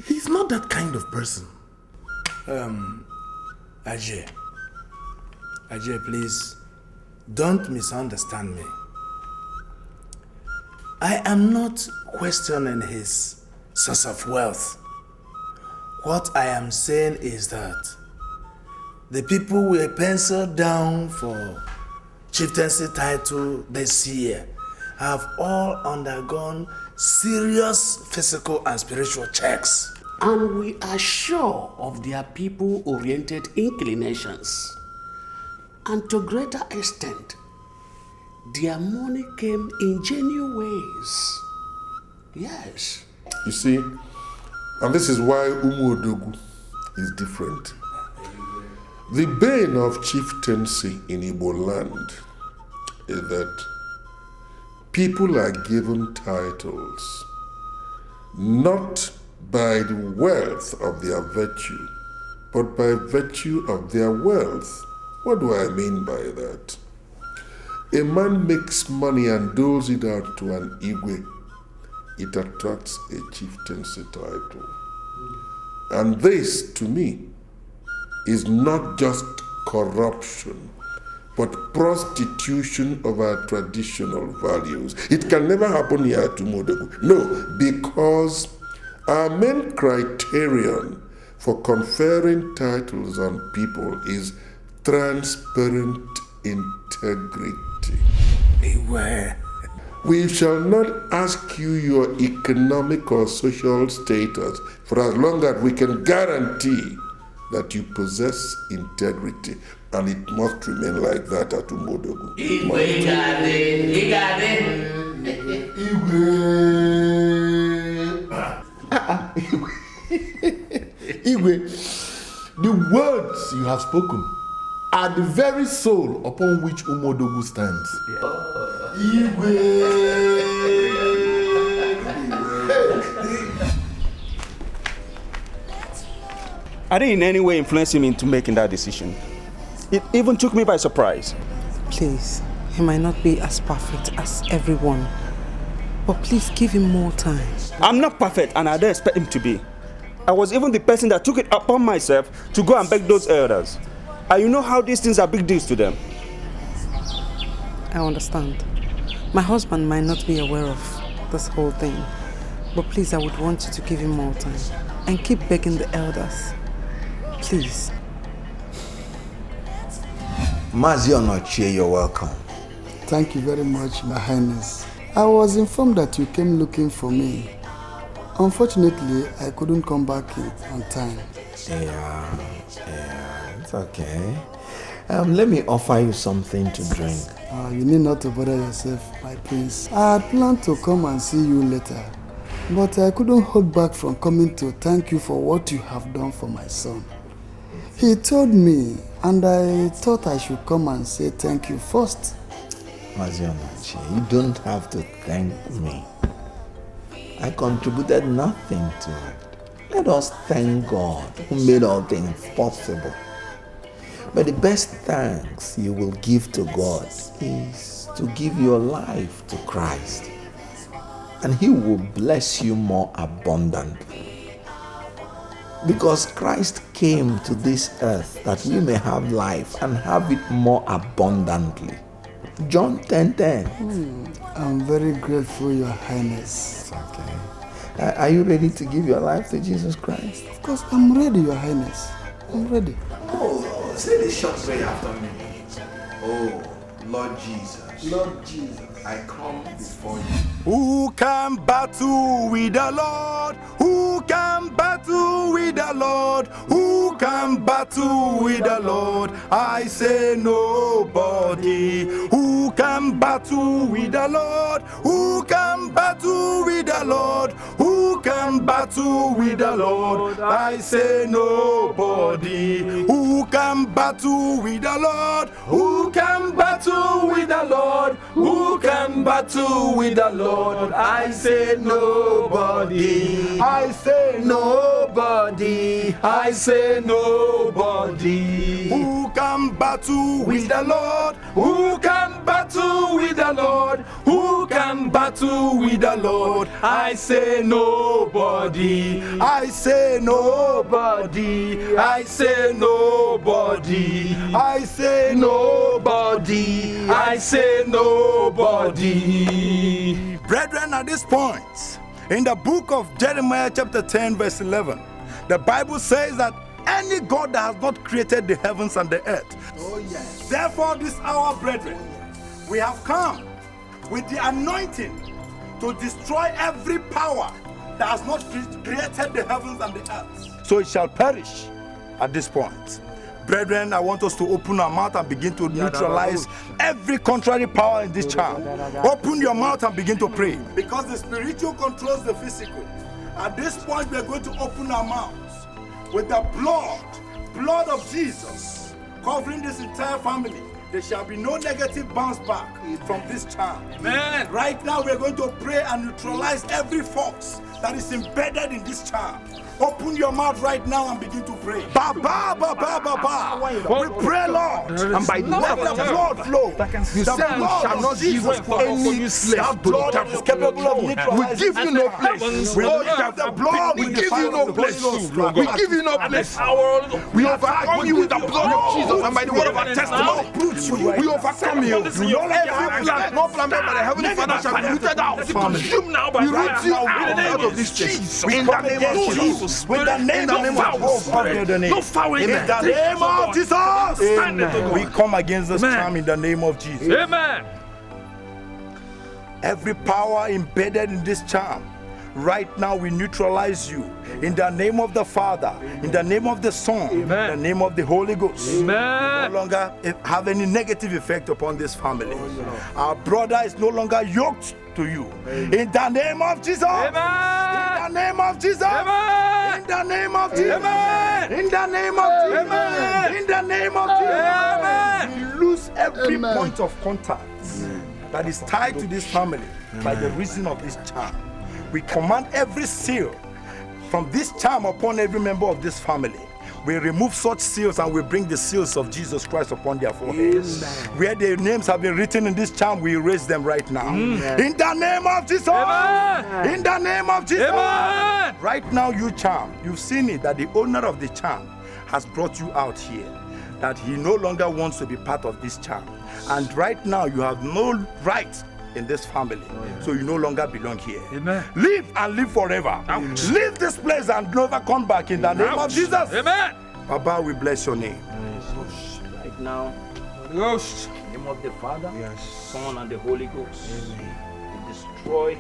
He's not that kind of person. Ajay, please, don't misunderstand me. I am not questioning his source of wealth. What I am saying is that the people were penciled down for chieftaincy title this year have all undergone serious physical and spiritual checks. And we are sure of their people-oriented inclinations. And to a greater extent, their money came in genuine ways. Yes. You see, and this is why Umuodogu is different. The bane of chieftaincy in Igbo land is that people are given titles not by the wealth of their virtue, but by virtue of their wealth. What do I mean by that? A man makes money and doles it out to an Igwe. It attracts a chieftaincy title. And this, to me, is not just corruption, but prostitution of our traditional values. It can never happen here at Umuodogu. No, because our main criterion for conferring titles on people is transparent integrity. Beware. We shall not ask you your economic or social status for as long as we can guarantee that you possess integrity, and it must remain like that at Umuodogu. Igwe, the words you have spoken are the very soul upon which Umuodogu stands. I didn't in any way influence him into making that decision. It even took me by surprise. Please, he might not be as perfect as everyone, but please give him more time. I'm not perfect, and I don't expect him to be. I was even the person that took it upon myself to go and beg those elders. And you know how these things are big deals to them. I understand. My husband might not be aware of this whole thing, but please, I would want you to give him more time. and keep begging the elders. Please. Mazi Onochie, you're welcome. Thank you very much, Your Highness. I was informed that you came looking for me. Unfortunately, I couldn't come back in on time. Yeah, it's okay. Let me offer you something to drink. You need not to bother yourself, my prince. I had planned to come and see you later, but I couldn't hold back from coming to thank you for what you have done for my son. He told me, and I thought I should come and say thank you first. Mazi Onochie, you don't have to thank me. I contributed nothing to it. Let us thank God who made all things possible. But the best thanks you will give to God is to give your life to Christ. And He will bless you more abundantly. Because Christ came to this earth that we may have life and have it more abundantly. John 10:10. I'm very grateful, Your Highness. It's okay. Are you ready to give your life to Jesus Christ? Of course, I'm ready, Your Highness. I'm ready. Oh, say the short prayer after me. Oh, Lord Jesus. Lord Jesus, I come before you. Who can battle with the Lord? Who can battle with the Lord? Who can battle with the Lord? I say nobody. Who can battle with the Lord? Who can battle with the Lord? Who can battle with the Lord? I say nobody. Who can battle with the Lord? Who can battle with the Lord? Who can battle with the Lord? I say nobody. I say nobody. I say nobody. Who can battle with the Lord? Who can battle with the Lord? Who can battle with the Lord? I say nobody. I say nobody. I say nobody. I say nobody. I say nobody. Brethren, at this point, in the book of Jeremiah chapter 10 verse 11, the Bible says that any God that has not created the heavens and the earth. Oh yes. Therefore this hour, brethren, we have come with the anointing to destroy every power that has not created the heavens and the earth. So it shall perish at this point. Brethren, I want us to open our mouth and begin to neutralize every contrary power in this charm. Open your mouth and begin to pray. Because the spiritual controls the physical. At this point, we are going to open our mouths with the blood of Jesus, covering this entire family. There shall be no negative bounce back from this charm. Amen. Right now, we are going to pray and neutralize every force that is embedded in this charm. Open your mouth right now and begin to pray. Ba ba ba ba ba ba. We pray, Lord, and by the blood flow. You say we shall not give any slave to the devil. Is capable of neutralizing. We give you no place. We have the blood. We give you no place. We give you no place. We overcome you with the blood of Jesus and by the word of our testimony. We overcome you. Every plan, no plan made by the heavenly Father shall be rooted out. Consumed now by right now out of this place. In the name of Jesus. With the name of Jesus. In the name of Jesus. Amen. We come against this charm in the name of Jesus. Amen. Every power embedded in this charm, right now we neutralize you. In the name of the Father, in the name of the Son, in the name of the Holy Ghost. Amen. No longer have any negative effect upon this family. Our brother is no longer yoked to you. In the name of Jesus. Amen. In the name of Jesus. Amen. In the name of Jesus. Amen. In the name of Jesus. Amen. In the name of Jesus. Amen. We lose every point of contact that is tied to this family by the reason of this charm. We command every seal from this charm upon every member of this family. We remove such seals and we bring the seals of Jesus Christ upon their foreheads. Where their names have been written in this charm, we erase them right now. In the name of Jesus. Amen. In the name of Jesus. Amen. Right now, you charm, you've seen it that the owner of the charm has brought you out here. That he no longer wants to be part of this charm. And right now, you have no right in this family. So you no longer belong here. Amen. Live and live forever. Leave this place and never come back in the name of Jesus. Amen. Papa, we bless your name. Right now, Ghost. in the name of the Father, Son, and the Holy Ghost, we destroy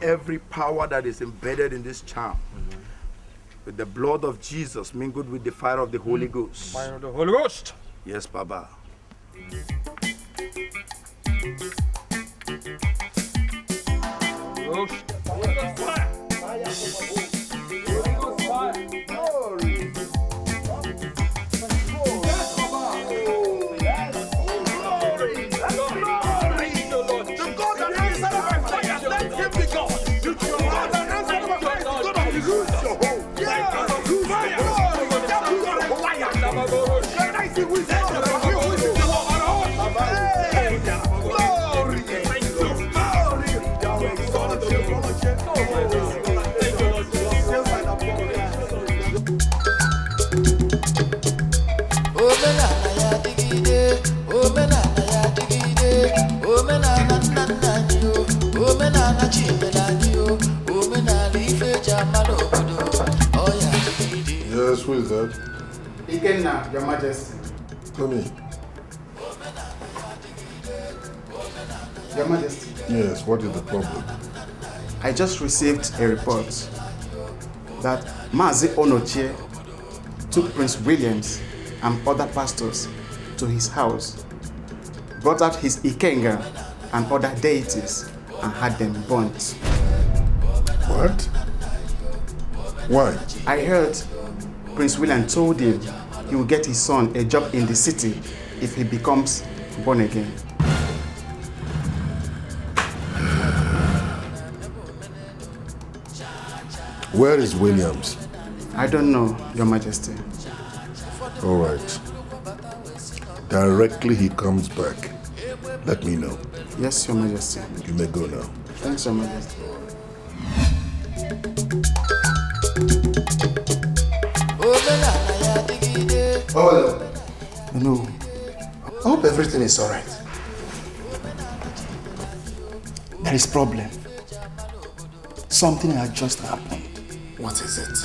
every power that is embedded in this charm. With the blood of Jesus mingled with the fire of the Holy Ghost. Fire of the Holy Ghost. Yes, Baba. Ghost. Holy Ghost fire. Holy Ghost fire. Glory. Yes, who is that? Ikenna, Your Majesty. Come in. Your Majesty. Yes, what is the problem? I just received a report that Mazi Onochie took Prince Williams and other pastors to his house, brought out his Ikenga and other deities, and had them burnt. What? Why? I heard Prince William told him he will get his son a job in the city if he becomes born again. Where is Williams? I don't know, Your Majesty. All right. Directly he comes back, let me know. Yes, Your Majesty. You may go now. Thanks, Your Majesty. Oh, no. I hope everything is all right. There is problem. Something has just happened. What is it?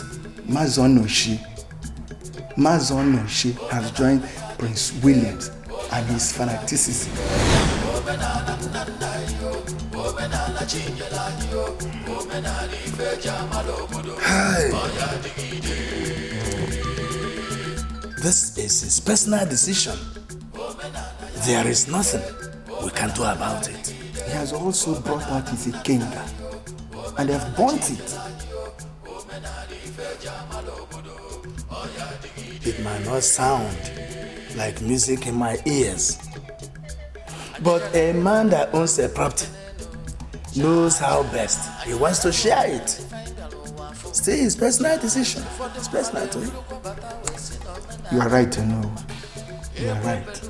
Mazon Oshi has joined Prince Williams and his fanaticism. Hi. This is his personal decision. There is nothing we can do about it. He has also brought out his Ikenga and they have burnt it. It might not sound like music in my ears, but a man that owns a property knows how best he wants to share it. Still his personal decision. It's personal to him. You are right, You are right.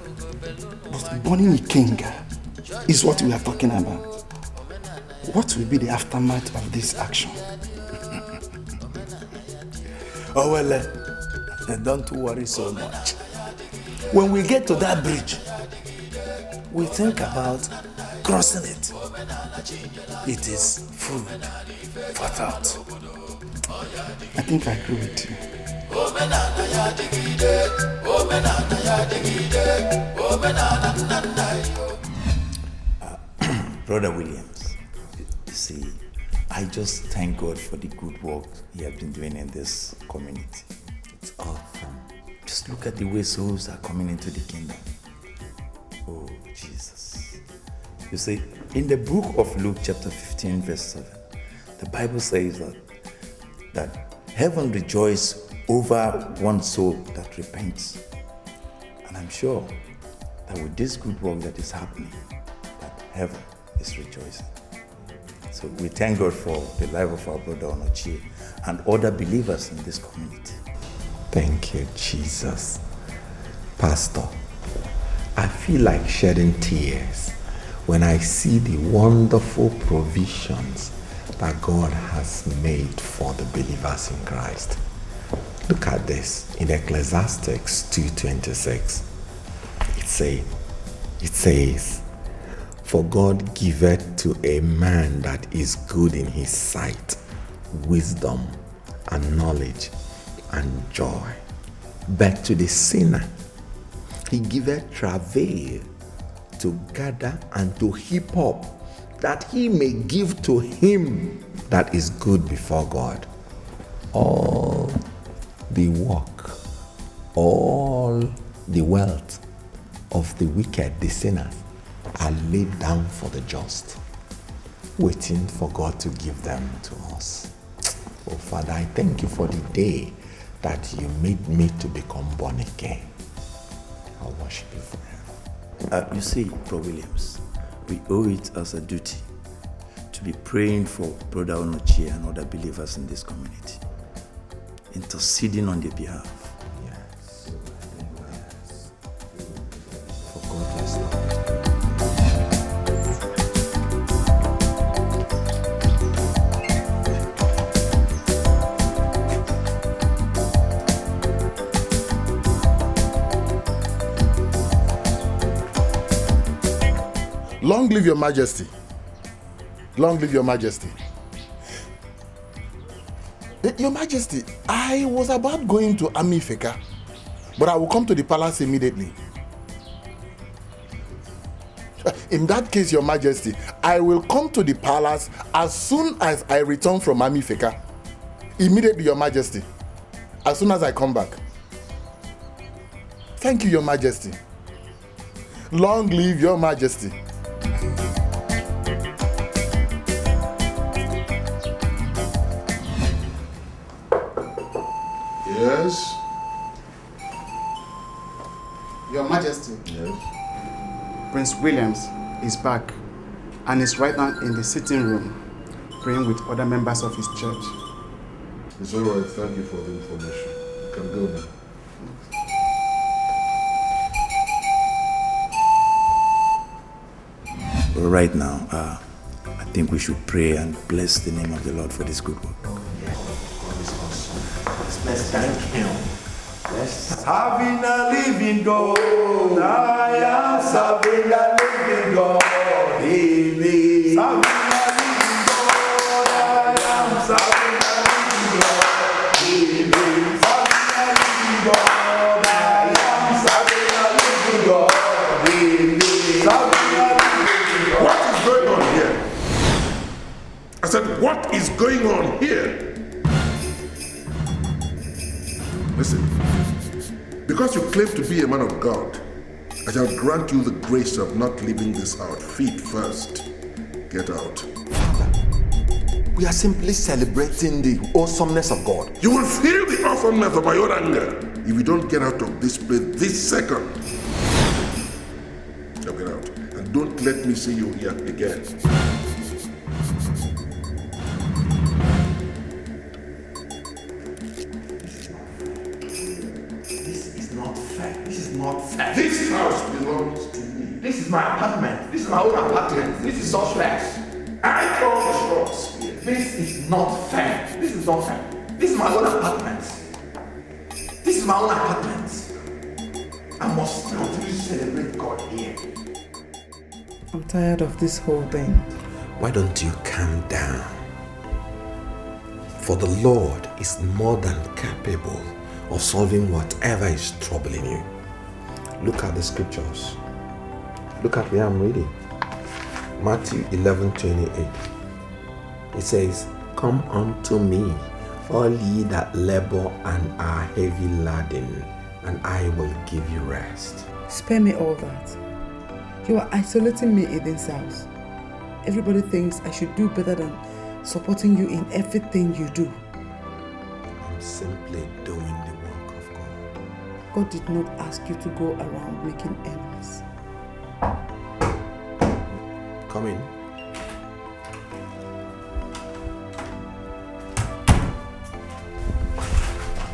But burning Ikenga is what we are talking about. What will be the aftermath of this action? Oh well, don't worry so much. When we get to that bridge, we think about crossing it. It is food for thought. I think I agree with you. Brother Williams, you see, I just thank God for the good work he has been doing in this community. It's all fun. Just look at the way souls are coming into the kingdom. Oh, Jesus. You see, in the book of Luke chapter 15 verse 7, the Bible says that heaven rejoices over one soul that repents. And I'm sure that with this good work that is happening, that heaven is rejoicing. So we thank God for the life of our brother Onochie and other believers in this community. Thank you, Jesus. Pastor, I feel like shedding tears when I see the wonderful provisions that God has made for the believers in Christ. Look at this in Ecclesiastes 2:26. It says, For God giveth to a man that is good in his sight wisdom and knowledge and joy. But to the sinner he giveth travail to gather and to heap up, that he may give to him that is good before God. All the work, all the wealth of the wicked, the sinners, are laid down for the just, waiting for God to give them to us. Oh Father, I thank you for the day that you made me to become born again. I'll worship you forever. You see, Bro Williams, we owe it as a duty to be praying for Brother Onochie and other believers in this community, interceding on their behalf. Yes. For God has loved. Long live your majesty. Long live your majesty. Your majesty, I was about going to Army Feka, but I will come to the palace immediately. In that case, your majesty, I will come to the palace as soon as I return from Army Feka. Immediately, your majesty. As soon as I come back. Thank you, your majesty. Long live your majesty. Yes. Your Majesty. Yes. Prince Williams is back and is right now in the sitting room praying with other members of his church. It's all right. Thank you for the information. You can go now. Right now, I think we should pray and bless the name of the Lord for this good work. Let's thank him. Serving a living God, I am serving a living God. Amen. Serving a living God, I am serving a living God. Amen. Serving a living God, I am serving a living God. Amen. What is going on here? I said, what is going on here? Listen, because you claim to be a man of God, I shall grant you the grace of not leaving this out. Feet first. Get out. We are simply celebrating the awesomeness of God. You will feel the awesomeness of my own anger if you don't get out of this place this second. Now get out. And don't let me see you here again. Not fair. This house belongs to me. This is my apartment. This is my own apartment. This is suspect. I call the shots. This is not fair. This is not fair. This is my own apartment. This is my own apartment. I must continue to celebrate God here. I'm tired of this whole thing. Why don't you calm down? For the Lord is more than capable of solving whatever is troubling you. Look at the scriptures. Look at where I'm reading. Matthew 11:28. It says, "Come unto me, all ye that labor and are heavy laden, and I will give you rest." Spare me all that. You are isolating me in this house. Everybody thinks I should do better than supporting you in everything you do. I'm simply doing the work of God. God did not ask you to go around making enemies. Come in.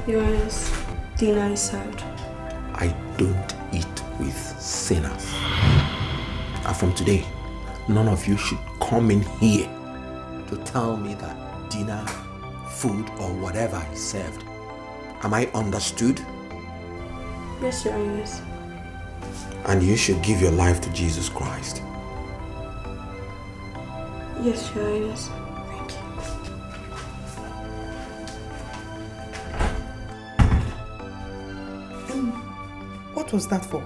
Your Highness, dinner is served. I don't eat with sinners. And from today, none of you should come in here to tell me that dinner, food, or whatever is served. Am I understood? Yes, Your Highness. And you should give your life to Jesus Christ. Yes, Your Highness. What was that for?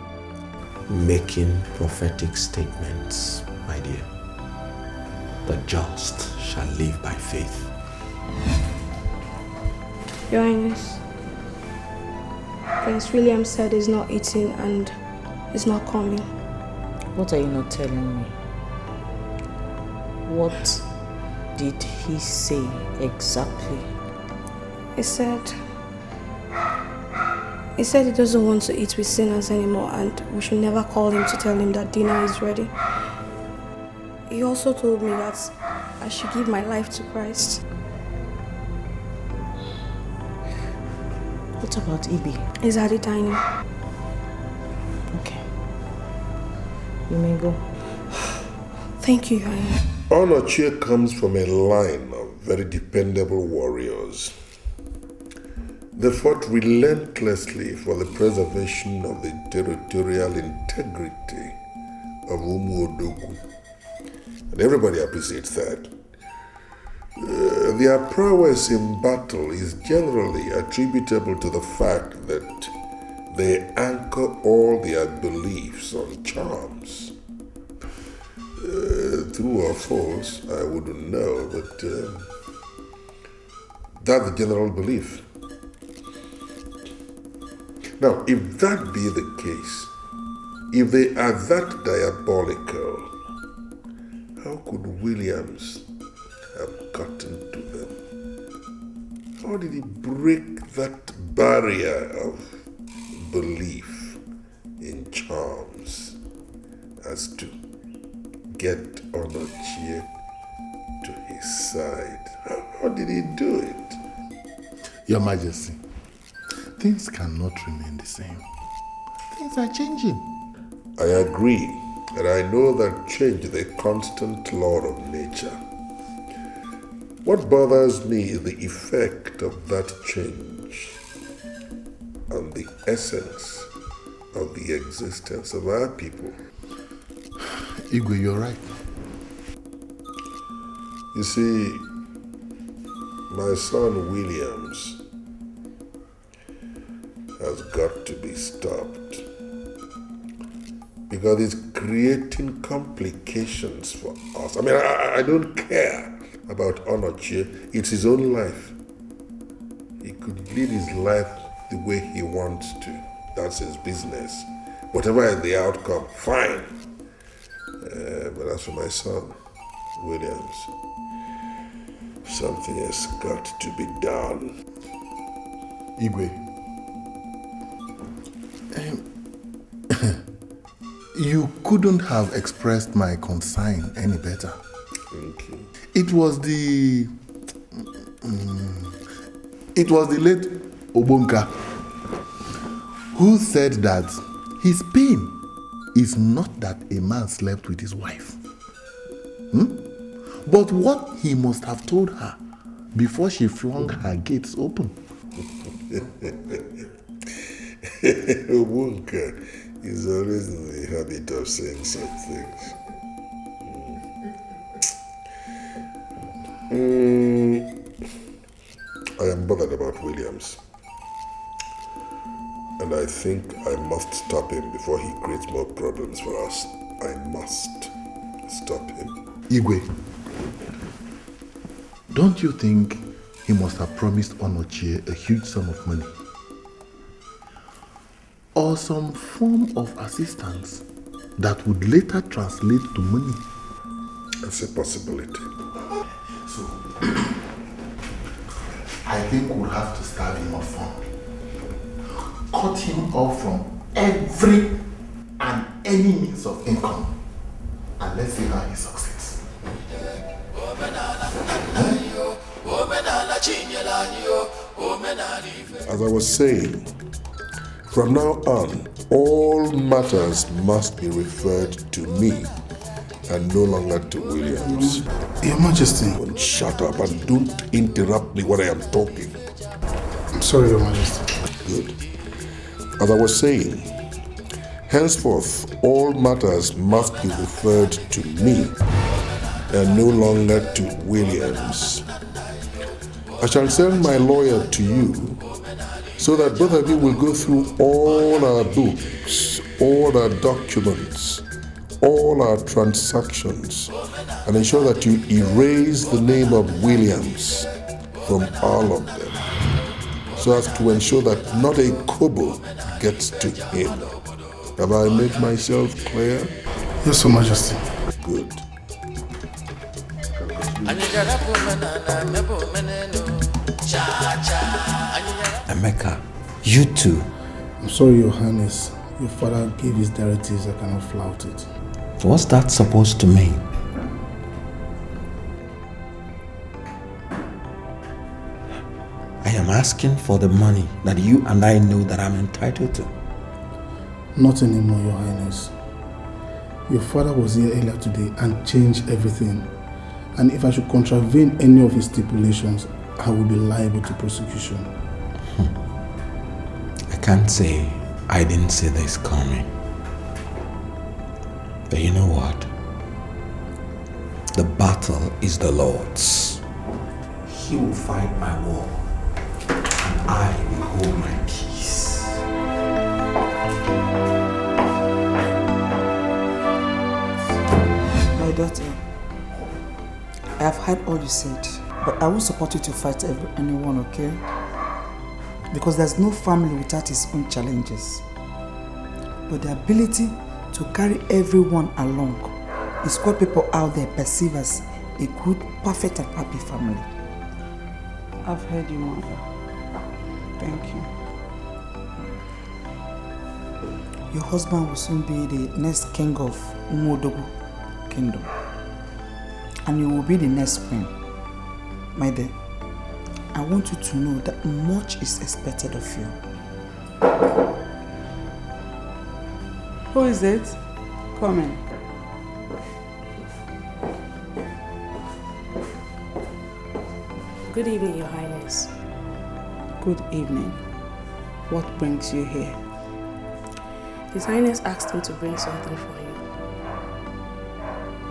Making prophetic statements, my dear. The just shall live by faith. Your Highness, Prince William said he's not eating and is not coming. What are you not telling me? What did he say exactly? He said he doesn't want to eat with sinners anymore and we should never call him to tell him that dinner is ready. He also told me that I should give my life to Christ. What about Ibi? He's at the dining. Okay. You may go. Thank you, Your Highness. Onochie comes from a line of very dependable warriors. They fought relentlessly for the preservation of the territorial integrity of Umuodogu. And everybody appreciates that. Their prowess in battle is generally attributable to the fact that they anchor all their beliefs on charms. True or false, I wouldn't know, but that's the general belief. Now, if that be the case, if they are that diabolical, how could Williams have gotten to them? How did he break that barrier of belief in charms as to get Onochie to his side? How did he do it? Your Majesty, things cannot remain the same. Things are changing. I agree, and I know that change is a constant law of nature. What bothers me is the effect of that change on the essence of the existence of our people. Igwe, you're right. You see, my son Williams has got to be stopped because it's creating complications for us. I mean, I don't care about Onochie. It's his own life. He could lead his life the way he wants to. That's his business. Whatever is the outcome, fine. But as for my son, Williams, something has got to be done. Igwe, you couldn't have expressed my concern any better. Thank you. It was the late Obonka who said that his pain is not that a man slept with his wife, but what he must have told her before she flung her gates open. Obonka is always in the habit of saying such things. I am bothered about Williams. And I think I must stop him before he creates more problems for us. I must stop him. Igwe, don't you think he must have promised Onochie a huge sum of money? Or some form of assistance that would later translate to money? That's a possibility. So, I think we'll have to starve him of fun. Cut him off from every and any means of income. And let's see how he succeeds. As I was saying, from now on, all matters must be referred to me and no longer to Williams. Your Majesty. Shut up and don't interrupt me when I am talking. I'm sorry, Your Majesty. Good. As I was saying, henceforth, all matters must be referred to me and no longer to Williams. I shall send my lawyer to you so that both of you will go through all our books, all our documents, all our transactions, and ensure that you erase the name of Williams from all of them, so as to ensure that not a kobo gets to him. Have I made myself clear? Yes, Your Majesty. Good. Emeka, you too. I'm sorry, Your Highness. Your father gave his directives. I cannot flout it. What's that supposed to mean? I am asking for the money that you and I know that I'm entitled to. Not anymore, Your Highness. Your father was here earlier today and changed everything. And if I should contravene any of his stipulations, I will be liable to prosecution. I can't say I didn't see this coming. But you know what? The battle is the Lord's. He will fight my war, and I will hold my peace. My daughter, I have heard all you said, but I will support you to fight anyone, okay? Because there's no family without its own challenges. But the ability to carry everyone along is what people out there perceive as a good, perfect and happy family. I've heard you, Mother. Thank you. Your husband will soon be the next king of Umuodogu Kingdom. And you will be the next queen. My dear, I want you to know that much is expected of you. Who is it? Come in. Good evening, Your Highness. Good evening. What brings you here? His Highness asked him to bring something for you.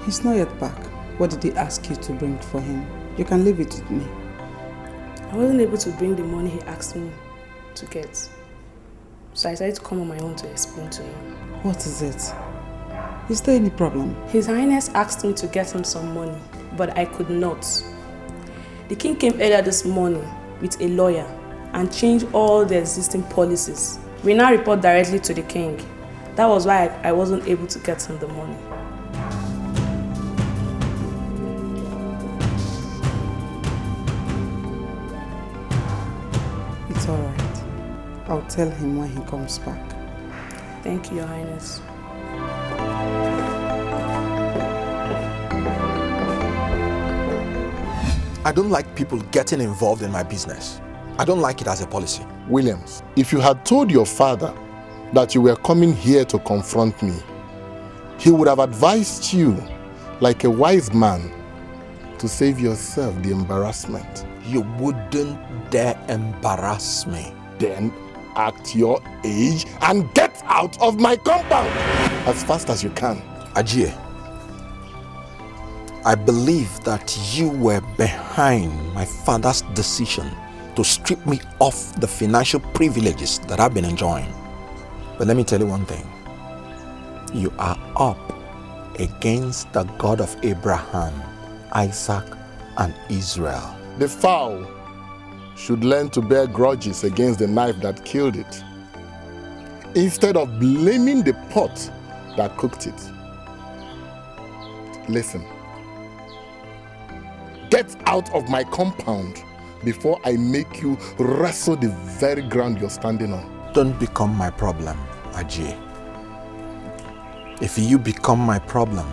He's not yet back. What did he ask you to bring for him? You can leave it with me. I wasn't able to bring the money he asked me to get. So I decided to come on my own to explain to him. What is it? Is there any problem? His Highness asked me to get him some money, but I could not. The king came earlier this morning with a lawyer and changed all the existing policies. We now report directly to the king. That was why I wasn't able to get him the money. It's all right. I'll tell him when he comes back. Thank you, Your Highness. I don't like people getting involved in my business. I don't like it as a policy. Williams, if you had told your father that you were coming here to confront me, he would have advised you, like a wise man, to save yourself the embarrassment. You wouldn't dare embarrass me. Then act your age and get out of my compound as fast as you can. Ajie, I believe that you were behind my father's decision to strip me of the financial privileges that I've been enjoying. But let me tell you one thing. You are up against the God of Abraham, Isaac, and Israel. The fowl should learn to bear grudges against the knife that killed it, instead of blaming the pot that cooked it. Listen. Get out of my compound before I make you wrestle the very ground you're standing on. Don't become my problem, Ajie. If you become my problem,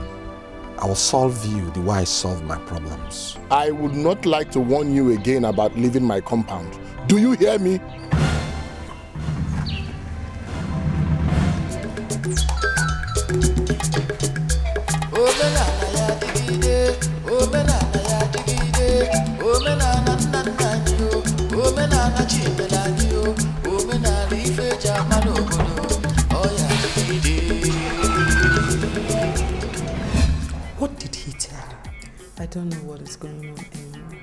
I will solve you the way I solve my problems. I would not like to warn you again about leaving my compound. Do you hear me? What did he tell you? don't know what is going on anymore.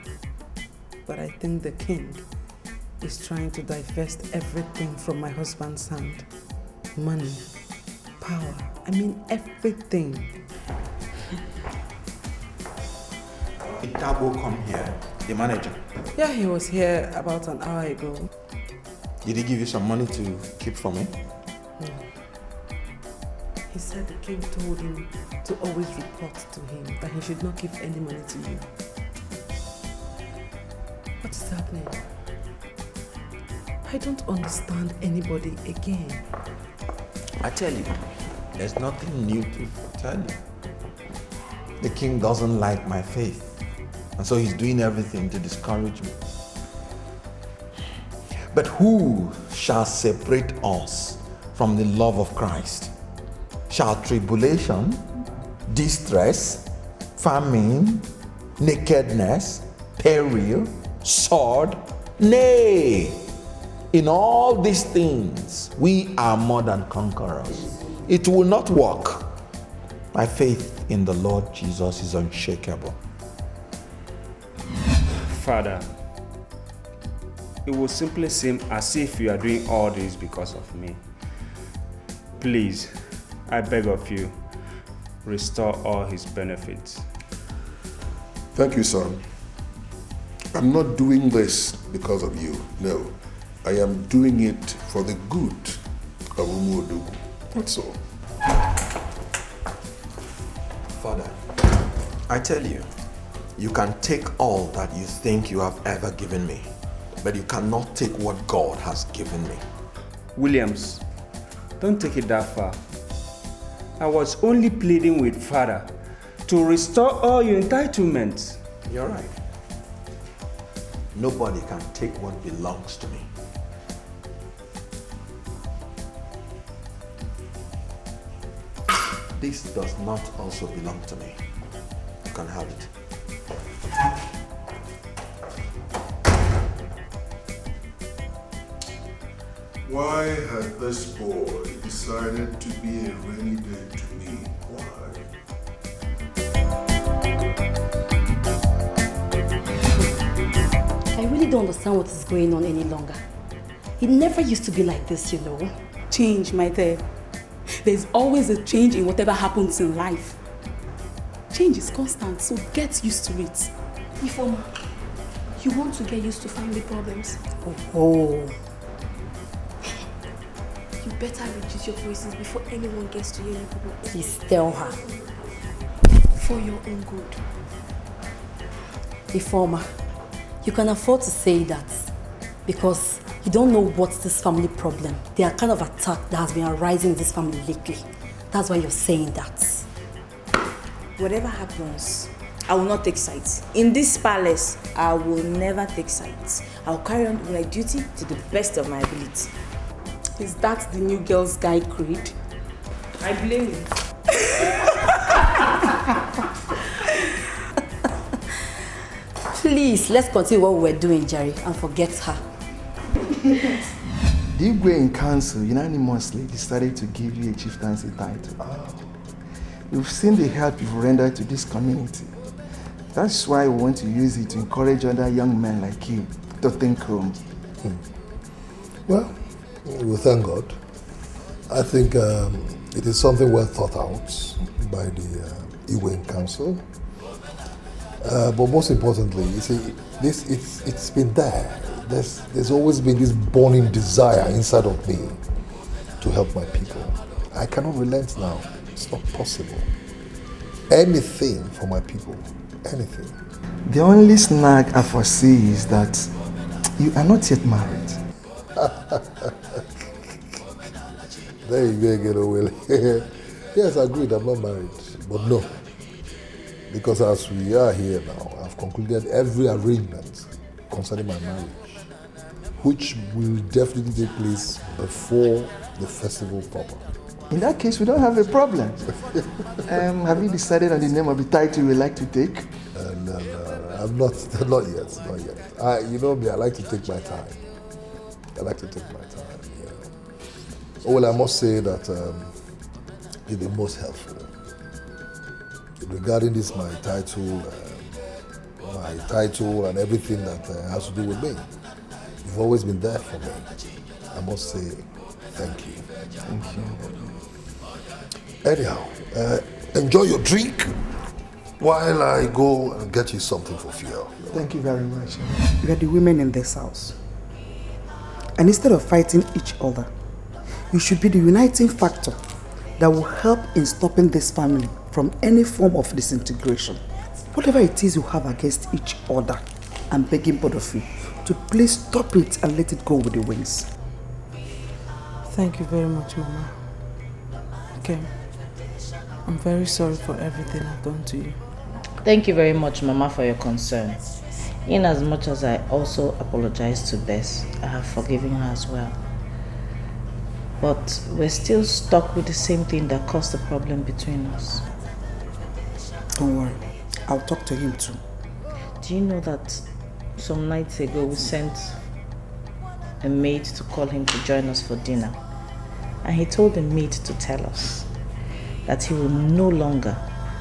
But I think the king is trying to divest everything from my husband's hand. Money, power, I mean everything. Did Dabo come here, the manager? Yeah, he was here about an hour ago. Did he give you some money to keep for me? No. He said the king told him to always report to him that he should not give any money to you. What is happening? I don't understand anybody again. I tell you, there's nothing new to tell you. The king doesn't like my faith, and so he's doing everything to discourage me. But who shall separate us from the love of Christ? Shall tribulation, distress, famine, nakedness, peril, sword? Nay, in all these things we are more than conquerors. It will not work. My faith in the Lord Jesus is unshakable. Father, it will simply seem as if you are doing all this because of me. Please, I beg of you, restore all his benefits. Thank you, son. I'm not doing this because of you. No. I am doing it for the good of Umuodu. That's all. Father, I tell you, you can take all that you think you have ever given me, but you cannot take what God has given me. Williams, don't take it that far. I was only pleading with Father to restore all your entitlements. You're right. Nobody can take what belongs to me. This does not also belong to me. You can have it. Why had this boy decided to be a rainy day to me? Why? I really don't understand what is going on any longer. It never used to be like this, you know. Change, my dear. There's always a change in whatever happens in life. Change is constant, so get used to it. Ifeoma, you want to get used to family problems? Oh. You better reduce your voices before anyone gets to hear you people. Please tell her. For your own good. Ifeoma, you can afford to say that because you don't know what's this family problem. They are kind of attack that has been arising in this family lately. That's why you're saying that. Whatever happens, I will not take sides. In this palace, I will never take sides. I will carry on with my duty to the best of my ability. Is that the new girl's guide creed? I blame you. Please, let's continue what we're doing, Jerry, and forget her. The Igwe in council unanimously decided to give you a chieftaincy title. We've seen the help you've rendered to this community. That's why we want to use it to encourage other young men like you to think home. Well, we thank God. I think it is something well thought out by the Igwe Council. But most importantly, you see, it's been there. There's always been this burning desire inside of me to help my people. I cannot relent now. It's not possible. Anything for my people. Anything. The only snag I foresee is that you are not yet married. There you go again, Will. Yes, I agreed, I'm not married. But no. Because as we are here now, I've concluded every arrangement concerning my marriage, which will definitely take place before the festival proper. In that case, we don't have a problem. Have you decided on the name of the title you would like to take? No, I'm not yet. You know me, I like to take my time. Yeah. Oh, well, I must say that you've been most helpful. Regarding this, my title, my title and everything that has to do with me. You've always been there for me. I must say thank you. Thank you. Anyhow, enjoy your drink while I go and get you something for fuel. Thank you very much. You are the women in this house. And instead of fighting each other, you should be the uniting factor that will help in stopping this family from any form of disintegration. Whatever it is you have against each other, I'm begging both of you to please stop it and let it go with the winds. Thank you very much, Mama. Okay. I'm very sorry for everything I've done to you. Thank you very much, Mama, for your concern. In as much as I also apologize to Bess, I have forgiven her as well. But we're still stuck with the same thing that caused the problem between us. Don't worry. I'll talk to him too. Do you know that some nights ago we sent a maid to call him to join us for dinner? And he told the maid to tell us that he will no longer,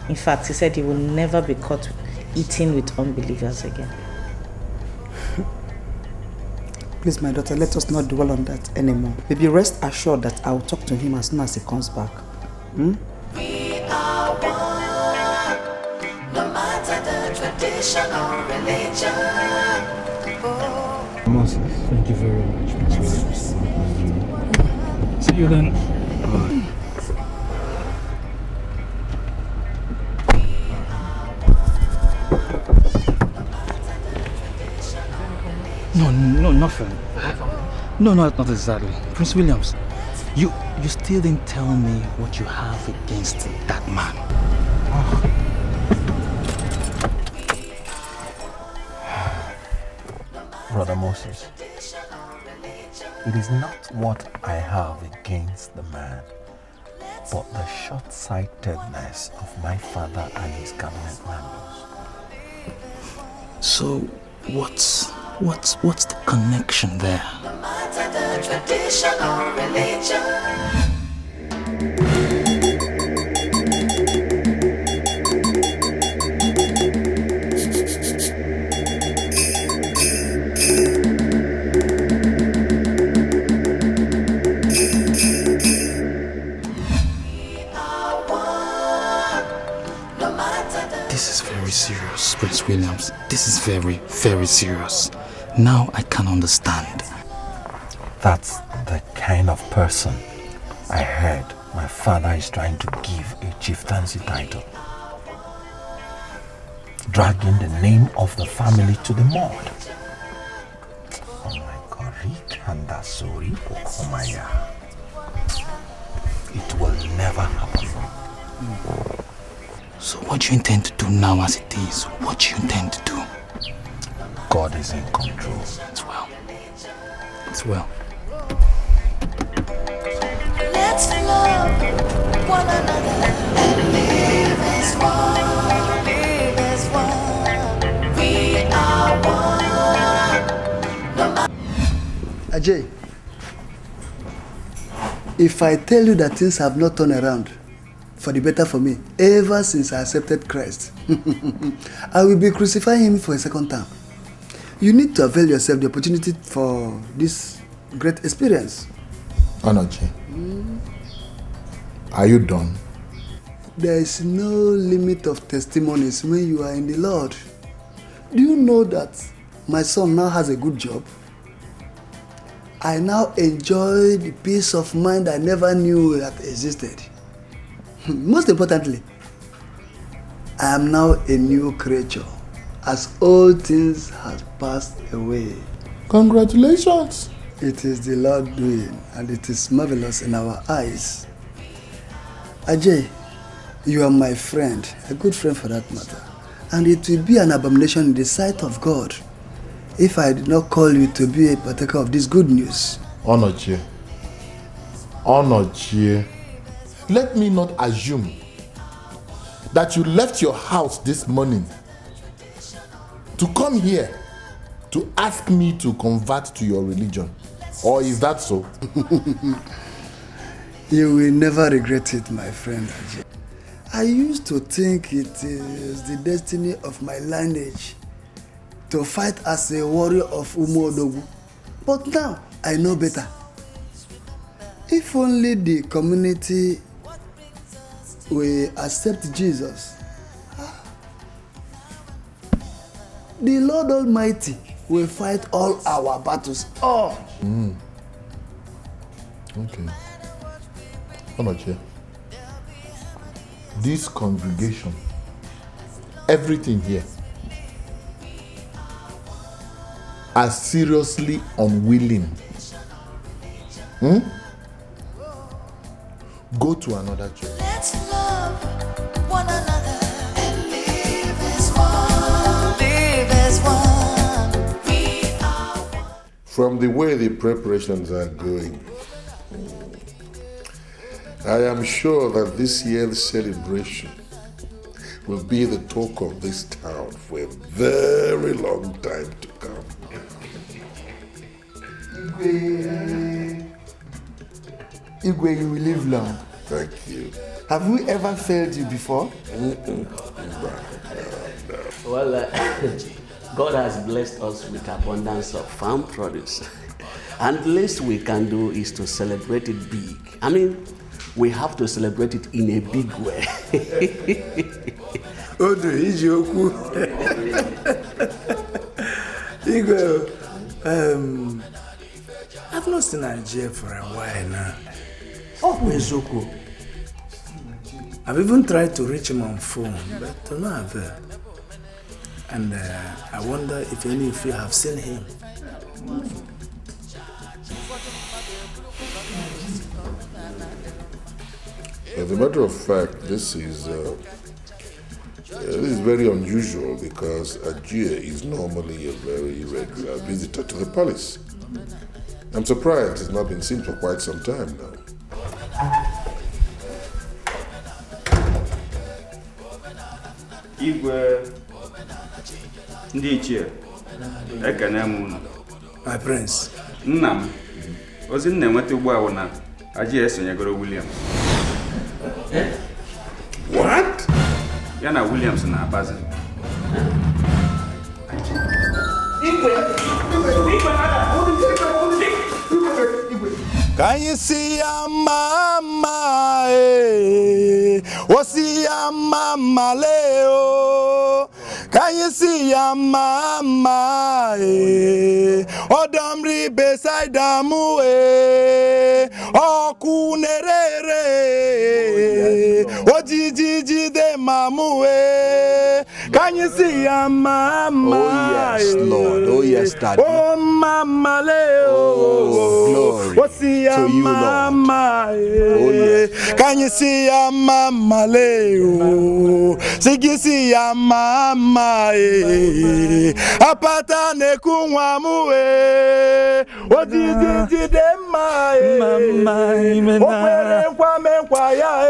in fact, he said he will never be caught eating with unbelievers again. Please, my daughter, let us not dwell on that anymore. Baby, rest assured that I will talk to him as soon as he comes back. We are one, no matter the tradition or religion. Oh. Moses, thank you very much, Miss Williams. See you then. Bye. No, nothing. No, not exactly. Prince Williams, you still didn't tell me what you have against that man. Brother Moses, it is not what I have against the man, but the short-sightedness of my father and his cabinet members. So, what's the connection there? No matter the tradition or religion. This is very serious, Prince Williams. This is very, very serious. Now I can understand. That's the kind of person I heard my father is trying to give a chieftaincy title. Dragging the name of the family to the mud. Oh my God, it will never happen. So what do you intend to do now as it is? What do you intend to do? God is in control. It's well. It's well. Let's love one another. Live as one. Live as one. We are one. Ajay, if I tell you that things have not turned around for the better for me ever since I accepted Christ, I will be crucifying him for a second time. You need to avail yourself the opportunity for this great experience. Anaji, are you done? There is no limit of testimonies when you are in the Lord. Do you know that my son now has a good job? I now enjoy the peace of mind I never knew that existed. Most importantly, I am now a new creature, as old things have passed away. Congratulations! It is the Lord doing, and it is marvelous in our eyes. Ajay, you are my friend, a good friend for that matter, and it will be an abomination in the sight of God if I did not call you to be a partaker of this good news. Onochie, let me not assume that you left your house this morning to come here to ask me to convert to your religion. Or is that so? You will never regret it, my friend Ajay. I used to think it is the destiny of my lineage to fight as a warrior of Umuodogu. But now, I know better. If only the community will accept Jesus, the Lord Almighty will fight all our battles. Oh! Okay. Onoche, this congregation, everything here, are seriously unwilling. Go to another church. Let's love one another and live as one. Live as one. We are one. From the way the preparations are going, I am sure that this year's celebration will be the talk of this town for a very long time to come. Igwe, you will live long. Thank you. Have we ever failed you before? Well, God has blessed us with abundance of farm produce. And the least we can do is to celebrate it big. I mean, we have to celebrate it in a big way. Odu, Ijoku. Igwe, I've not seen Nigeria for a while now. Oh, Mezoku. I've even tried to reach him on phone, but to no avail. And I wonder if any of you have seen him. As a matter of fact, this is very unusual because Ajie is normally a very regular visitor to the palace. I'm surprised he's not been seen for quite some time now. Igwe ndị ichie ekene m unu. My prince. Nna m ozi m na-enweta ugbu a bụ na Ajie esonyegoro Williams. What? Ya na Williams na-abazi. Can you see your mama? What's your mama leo? Can you see your mama? Odamri beside damu okunerere. Ojiji de mamu. Can you see your mama? Oh yes, Lord. Oh yes, Daddy. Oh mama leo. Oh, glory What's to you, mama? Oh yes. Can you see your mama leo? Sigi see your mama apata nekunwamu ojiji de mama imena okwere kwa ya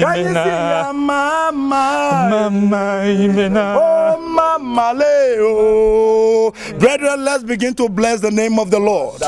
Can you see your mama imena oh mama leo. Brethren, let's begin to bless the name of the Lord.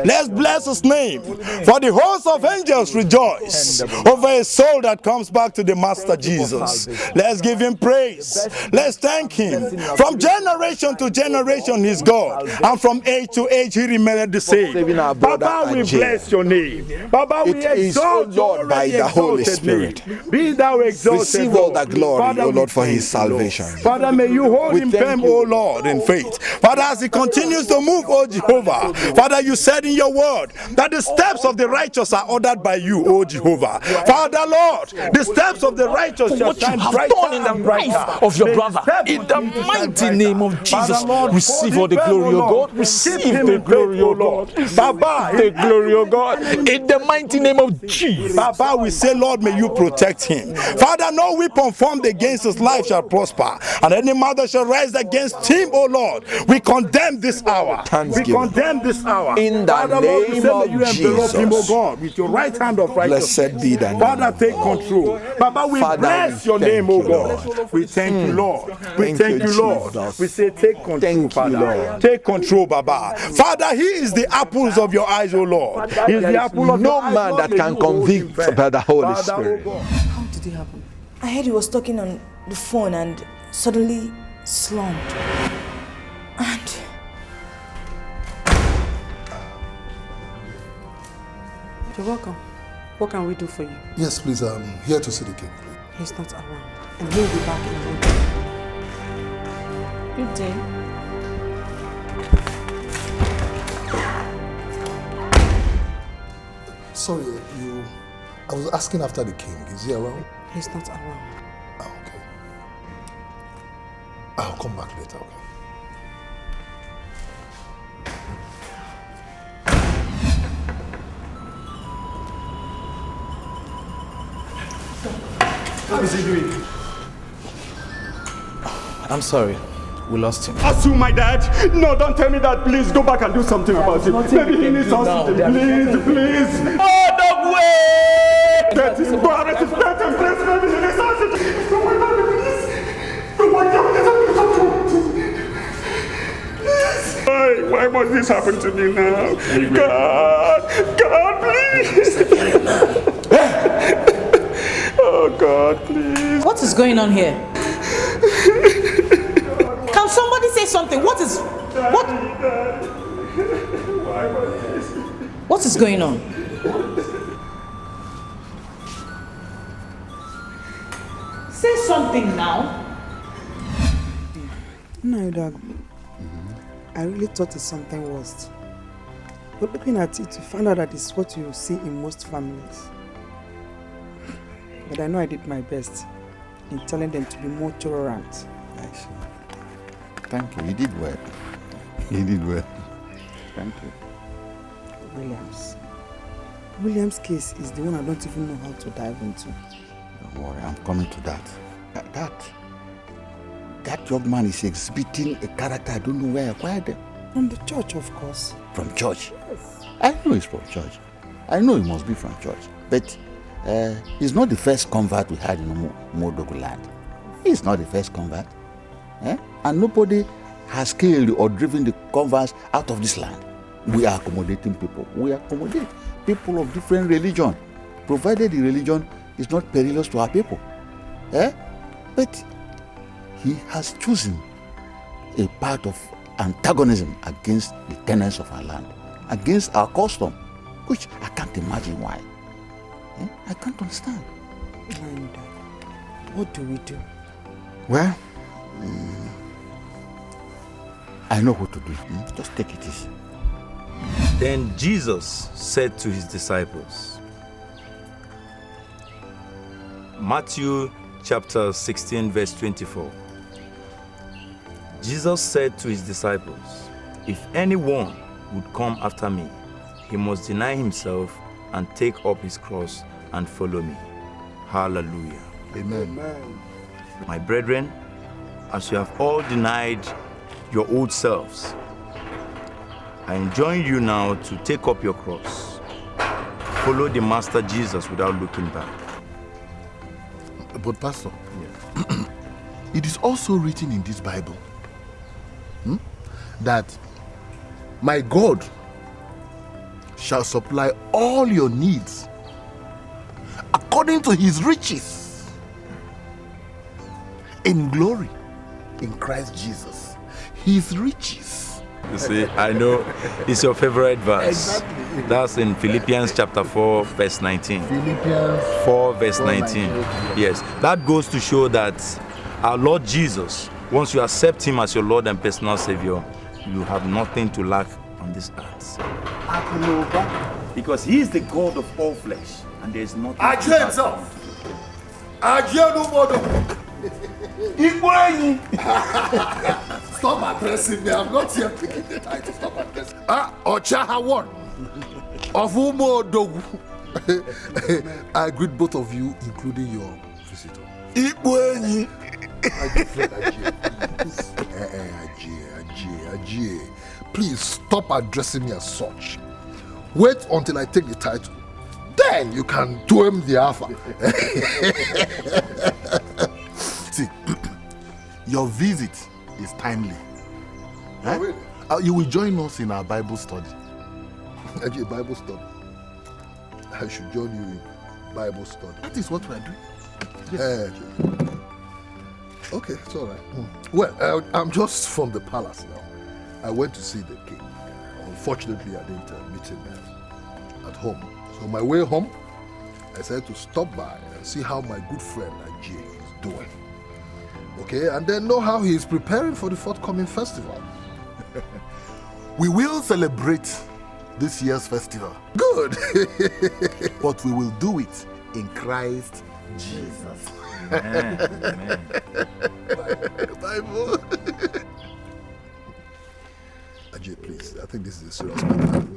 Let's bless his name. For the host of angels rejoice over a soul that comes back to the Master Jesus. Let's give him praise. Let's thank him. From generation to generation he's God. And from age to age he remained the same. Baba, we bless your name. Baba, we exalt Lord by the Holy Spirit. Be thou exalted. Receive all the glory, O Lord, for his salvation. Father, may you hold him firm, O Lord, in faith. Father, as he continues to move, O Jehovah. Father, you said in your word that the steps of the righteous are ordered by you, O Jehovah. Father, Lord, the steps of the righteous shall shine brighter in the life of your brother. In the mighty name of Jesus, receive all the glory, O God. Receive the glory, O Lord. Baba, the glory, O God. In the mighty name of Jesus. Baba, we say, Lord, may you protect him. Father, no weapon formed against his life shall prosper, and any mother shall rise against him, O Lord. We condemn this hour. We condemn this hour. In the Father, Lord, we name say, of may you envelop him, O Jesus. God, with your right hand of righteousness. Blessed be the name. Father, take control. Baba, we Father, bless we your thank name, O you, God. Lord. We thank you, Lord. We thank you, Lord. Jesus. We say, take control, Thank you, Father. Lord. Take control, Baba. Father, he is the apples of your eyes, O Lord. He is the apple of No your eyes. man Lord, that may can you hold him convict firm. by the Holy Father, O Spirit. God. How did it happen? I heard he was talking on the phone and suddenly slumped. You're welcome. What can we do for you? Yes, please, I'm here to see the king. He's not around. And he'll be back in a little. Good day. Sorry, I was asking after the king. Is he around? He's not around. Oh, okay. I'll come back later, okay? What is he doing? I'm sorry. We lost him. Assume my dad? No, don't tell me that. Please go back and do something about it. Maybe he needs something. Please. Oh, no way! Let him go. Let him please. Maybe he needs something. Oh my God, please. Oh my God, please. Why must this happen to me now? God, please. Oh God, please. What is going on here? Can somebody say something? What is going on? Say something now. No, Dad. I really thought it's something worse. But looking at it, you find out that it's what you see in most families. But I know I did my best in telling them to be more tolerant. I see. Thank you. You did well. You did well. Thank you. William's case is the one I don't even know how to dive into. Don't worry, I'm coming to that. That young man is exhibiting a character I don't know where I acquired them. From the church, of course. From church? Yes. I know he's from church. I know he must be from church. But he's not the first convert we had in Modogo land. He's not the first convert. And nobody has killed or driven the converts out of this land. We are accommodating people. We accommodate people of different religion, provided the religion is not perilous to our people. But he has chosen a path of antagonism against the tenants of our land, against our custom, which I can't imagine why. I can't understand. And what do we do? Well, I know what to do. Just take it easy. Then Jesus said to his disciples, Matthew chapter 16 verse 24. Jesus said to his disciples, if anyone would come after me, he must deny himself and take up his cross and follow me. Hallelujah. Amen. My brethren, as you have all denied your old selves, I enjoin you now to take up your cross. Follow the Master Jesus without looking back. But Pastor, it is also written in this Bible that my God shall supply all your needs according to his riches in glory in Christ Jesus. His riches. You see, I know it's your favorite verse. Exactly. That's in Philippians chapter 4 verse 19. Philippians 4 verse 19. Yes, that goes to show that our Lord Jesus, once you accept him as your Lord and personal Savior, you have nothing to lack on this earth. Because he is the God of all flesh, and there is nothing. Ajay himself. Ajay no more. Stop addressing me. I'm not here picking the title. Stop addressing me. Ochaha one. Of Umo Dogu. I greet both of you, including your visitor. Ikwenyi. Ajay. Please stop addressing me as such. Wait until I take the title. Then you can do him the alpha. See, your visit is timely. You will join us in our Bible study. Actually, Bible study. I should join you in Bible study. That is what we are doing. Yes. Okay, it's all right. Well, I'm just from the palace now. I went to see the king. Unfortunately, I didn't meet him at home. So on my way home, I said to stop by and see how my good friend Naija is doing. Okay, and then know how he is preparing for the forthcoming festival. We will celebrate this year's festival. Good. But we will do it in Christ Jesus. Amen. Amen. Bible. Ajay, please. I think this is a serious matter.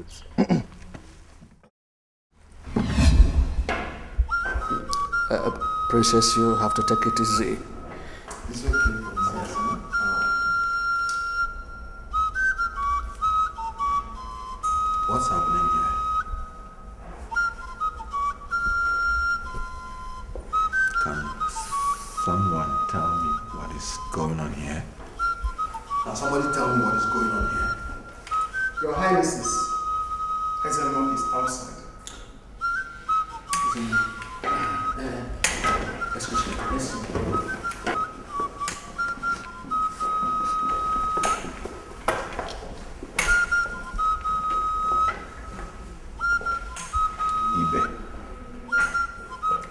Princess, you have to take it easy. It's okay. What's happening here? Can someone tell me what is going on here? Now somebody tell me what is going on here. Your Highnesses, Hezemon is outside. Excuse me. Yes.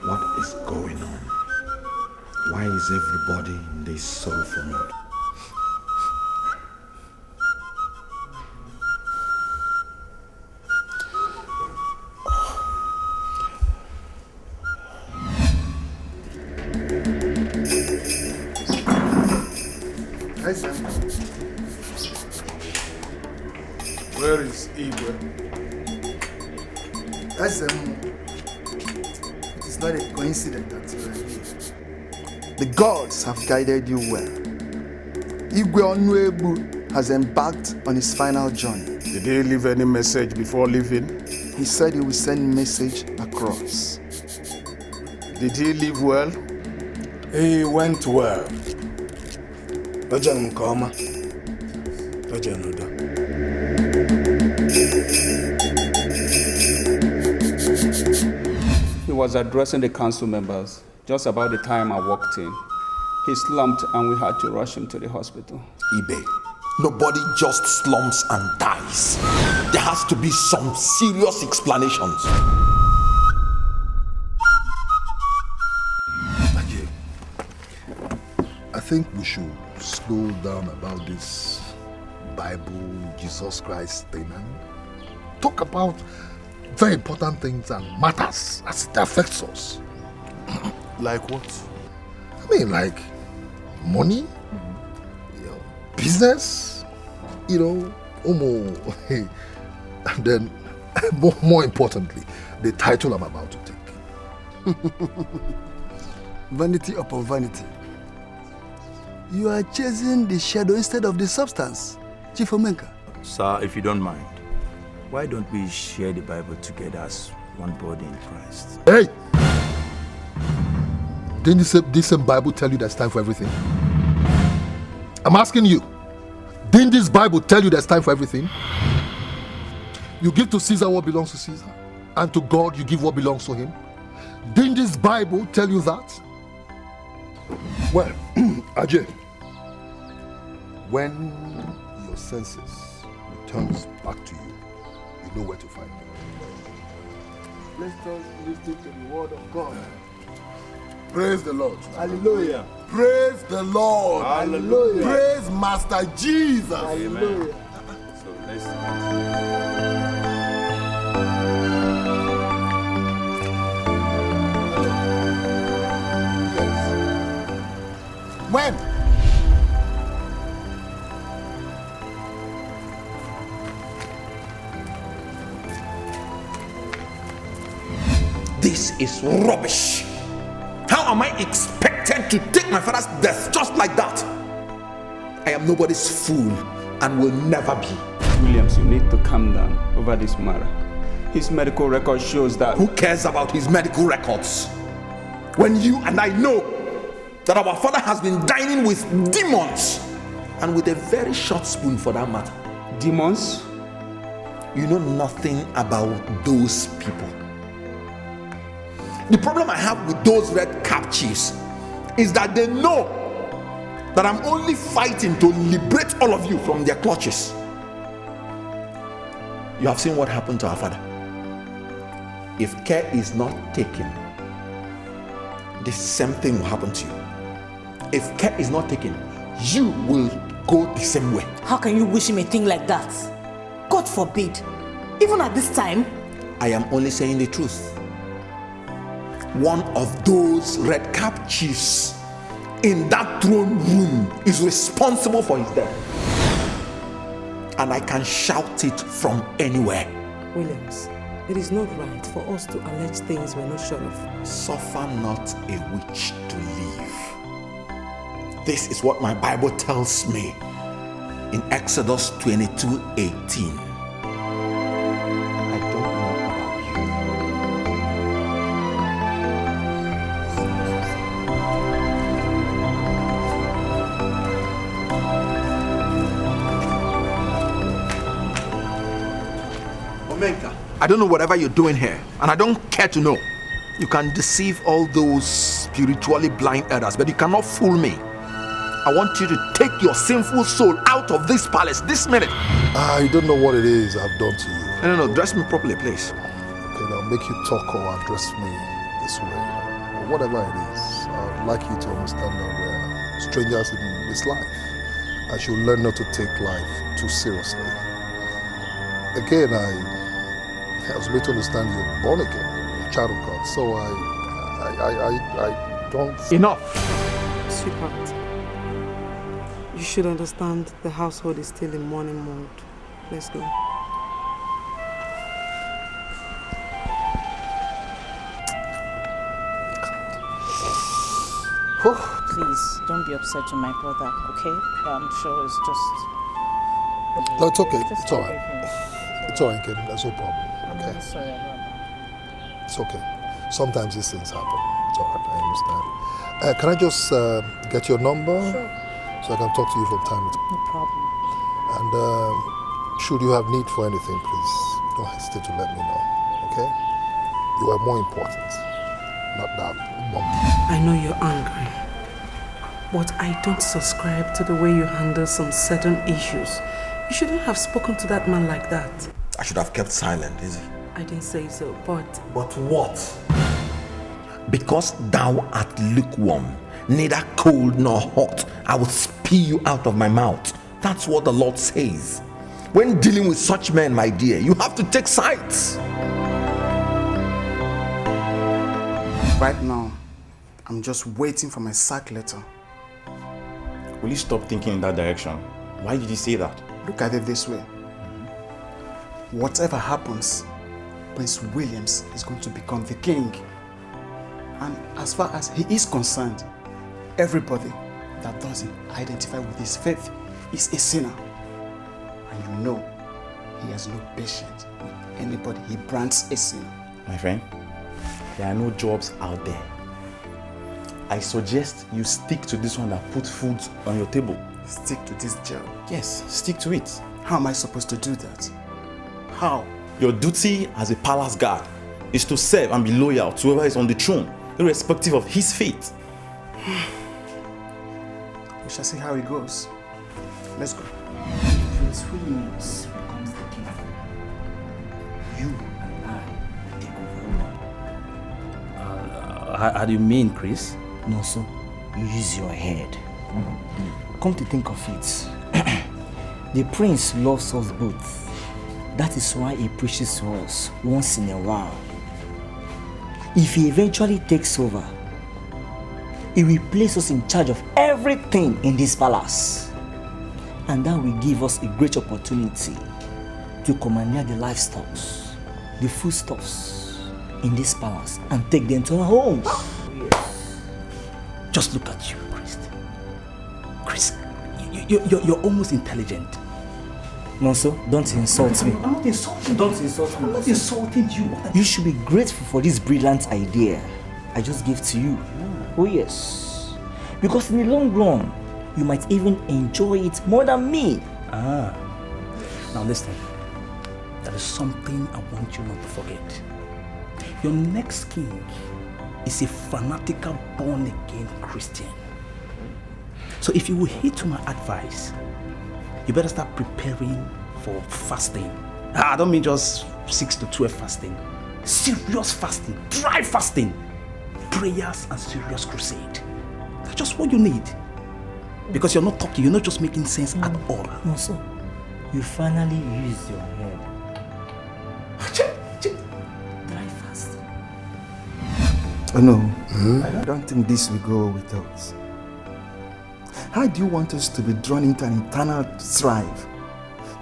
What is going on? Why is everybody in this sorrowful mood? Hi, Sam. Where is Igwe? It is not a coincidence that you are here. The gods have guided you well. Igwe Onwebu has embarked on his final journey. Did he leave any message before leaving? He said he will send message across. Did he leave well? He went well. He was addressing the council members just about the time I walked in. He slumped and we had to rush him to the hospital. Ibe, nobody just slumps and dies. There has to be some serious explanations. I think we should slow down about this Bible, Jesus Christ thing and talk about very important things and matters as it affects us. Like what? I mean, like money, business, and then more importantly, the title I'm about to take. Vanity upon vanity. You are chasing the shadow instead of the substance, Chief Omenka. Sir, if you don't mind, why don't we share the Bible together as one body in Christ? Hey! Didn't this same Bible tell you there's time for everything? I'm asking you, didn't this Bible tell you there's time for everything? You give to Caesar what belongs to Caesar, and to God you give what belongs to him. Didn't this Bible tell you that? Well, Ajay, when your senses returns back to you, you know where to find me. Let's just listen to the word of God. Praise the Lord. Hallelujah. Praise the Lord. Hallelujah. Praise Master Jesus. Hallelujah. So let's When? This is rubbish. How am I expected to take my father's death just like that? I am nobody's fool and will never be. Williams, you need to calm down over this matter. His medical record shows that... Who cares about his medical records? When you and I know that our father has been dining with demons, and with a very short spoon for that matter. Demons? You know nothing about those people. The problem I have with those red cap chiefs is that they know that I'm only fighting to liberate all of you from their clutches. You have seen what happened to our father. if care is not taken, the same thing will happen to you. If care is not taken, you will go the same way. How can you wish him a thing like that? God forbid. Even at this time. I am only saying the truth. One of those red cap chiefs in that throne room is responsible for his death. And I can shout it from anywhere. Williams, it is not right for us to allege things we're not sure of. Suffer not a witch to live. This is what my Bible tells me in Exodus 22:18. I don't know whatever you're doing here, and I don't care to know. You can deceive all those spiritually blind elders, but you cannot fool me. I want you to take your sinful soul out of this palace this minute. You don't know what it is I've done to you. No, dress me properly, please. Okay, now make you talk or address me this way. But whatever it is, I'd like you to understand that we're strangers in this life. I should learn not to take life too seriously. Again, I was made to understand you're born again, a child of God. So I don't... Enough! Sweetheart, you should understand the household is still in mourning mode. Let's go. Please, don't be upset to my brother, okay? I'm sure it's just... No, it's okay. It's all right. It's all right, kid. There's no problem. Okay. I'm sorry about that. It's okay. Sometimes these things happen. It's all right. I understand. Can I just get your number? Sure. So I can talk to you from time to time. No problem. And should you have need for anything, please don't hesitate to let me know. Okay? You are more important. Not that one. I know you're angry, but I don't subscribe to the way you handle some certain issues. You shouldn't have spoken to that man like that. I should have kept silent, is it? I didn't say so, but... But what? Because thou art lukewarm, neither cold nor hot, I will spit you out of my mouth. That's what the Lord says. When dealing with such men, my dear, you have to take sides. Right now, I'm just waiting for my sack letter. Will you stop thinking in that direction? Why did you say that? Look at it this way. Whatever happens, Prince Williams is going to become the king. And as far as he is concerned, everybody that doesn't identify with his faith is a sinner. And you know, he has no patience with anybody he brands a sinner. My friend, there are no jobs out there. I suggest you stick to this one that puts food on your table. Stick to this job? Yes, stick to it. How am I supposed to do that? How? Your duty as a palace guard is to serve and be loyal to whoever is on the throne, irrespective of his fate. We shall see how it goes. Let's go. Prince Williams becomes the king. You and I take over. How do you mean, Chris? No, so you use your head. Come to think of it, the prince loves us both. That is why he preaches to us once in a while. If he eventually takes over, he will place us in charge of everything in this palace. And that will give us a great opportunity to commandeer the livestock, the foodstuffs in this palace and take them to our homes. Yes. Just look at you, Chris. Chris, you're almost intelligent. No, sir, don't insult me. I'm not insulting. Don't insult me. I'm not insulting you. You should be grateful for this brilliant idea I just gave to you. Oh yes. Because in the long run, you might even enjoy it more than me. Now listen. There is something I want you not to forget. Your next king is a fanatical born-again Christian. So if you will heed to my advice, you better start preparing for fasting. I don't mean just 6 to 12 fasting. serious fasting, dry fasting, prayers and serious crusade. That's just what you need. Because you're not talking, you're not just making sense at all. No, so you finally used your head. Dry fasting. Oh no, I don't think this will go with us. How do you want us to be drawn into an eternal strife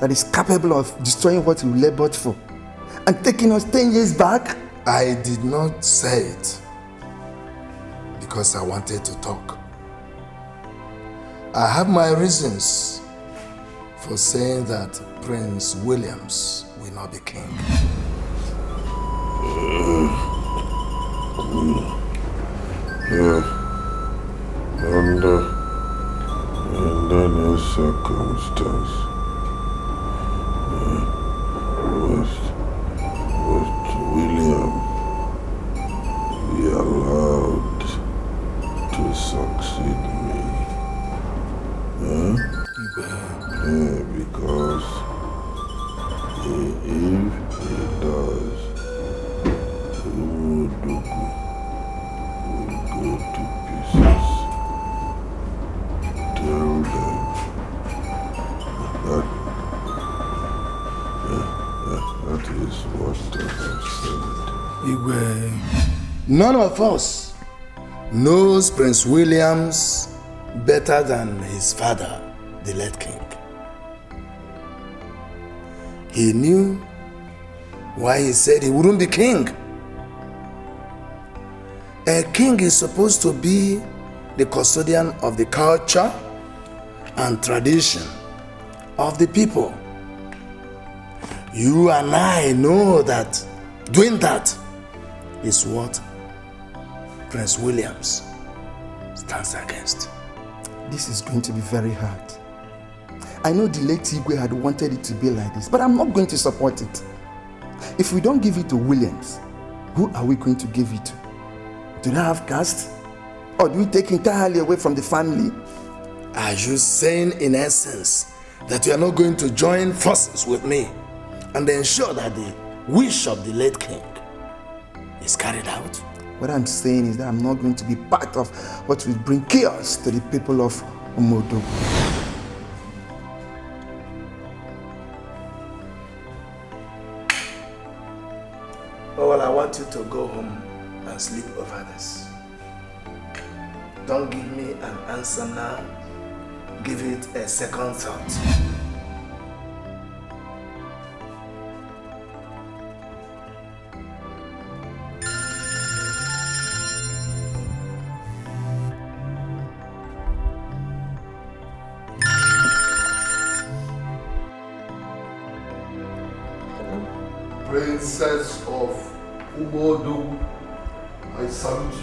that is capable of destroying what we labored for and taking us 10 years back? I did not say it because I wanted to talk. I have my reasons for saying that Prince Williams will not be king. Under no circumstance was William be allowed to succeed me. Because if he does, Umudugu will go to pieces. Tell them that is what I have said. None of us knows Prince Williams better than his father, the late king. He knew why he said he wouldn't be king. A king is supposed to be the custodian of the culture and tradition of the people. You and I know that doing that is what Prince Williams stands against. This is going to be very hard. I know the late Igwe had wanted it to be like this, but I'm not going to support it. If we don't give it to Williams, who are we going to give it to? Do they have caste? Or do we take entirely away from the family? Are you saying in essence that you are not going to join forces with me and ensure that the wish of the late king is carried out? What I'm saying is that I'm not going to be part of what will bring chaos to the people of Umudugu. Oh, well, I want you to go home and sleep over this. Don't give me an answer now. Give it a second thought. Princess of Umudugu, I salute you.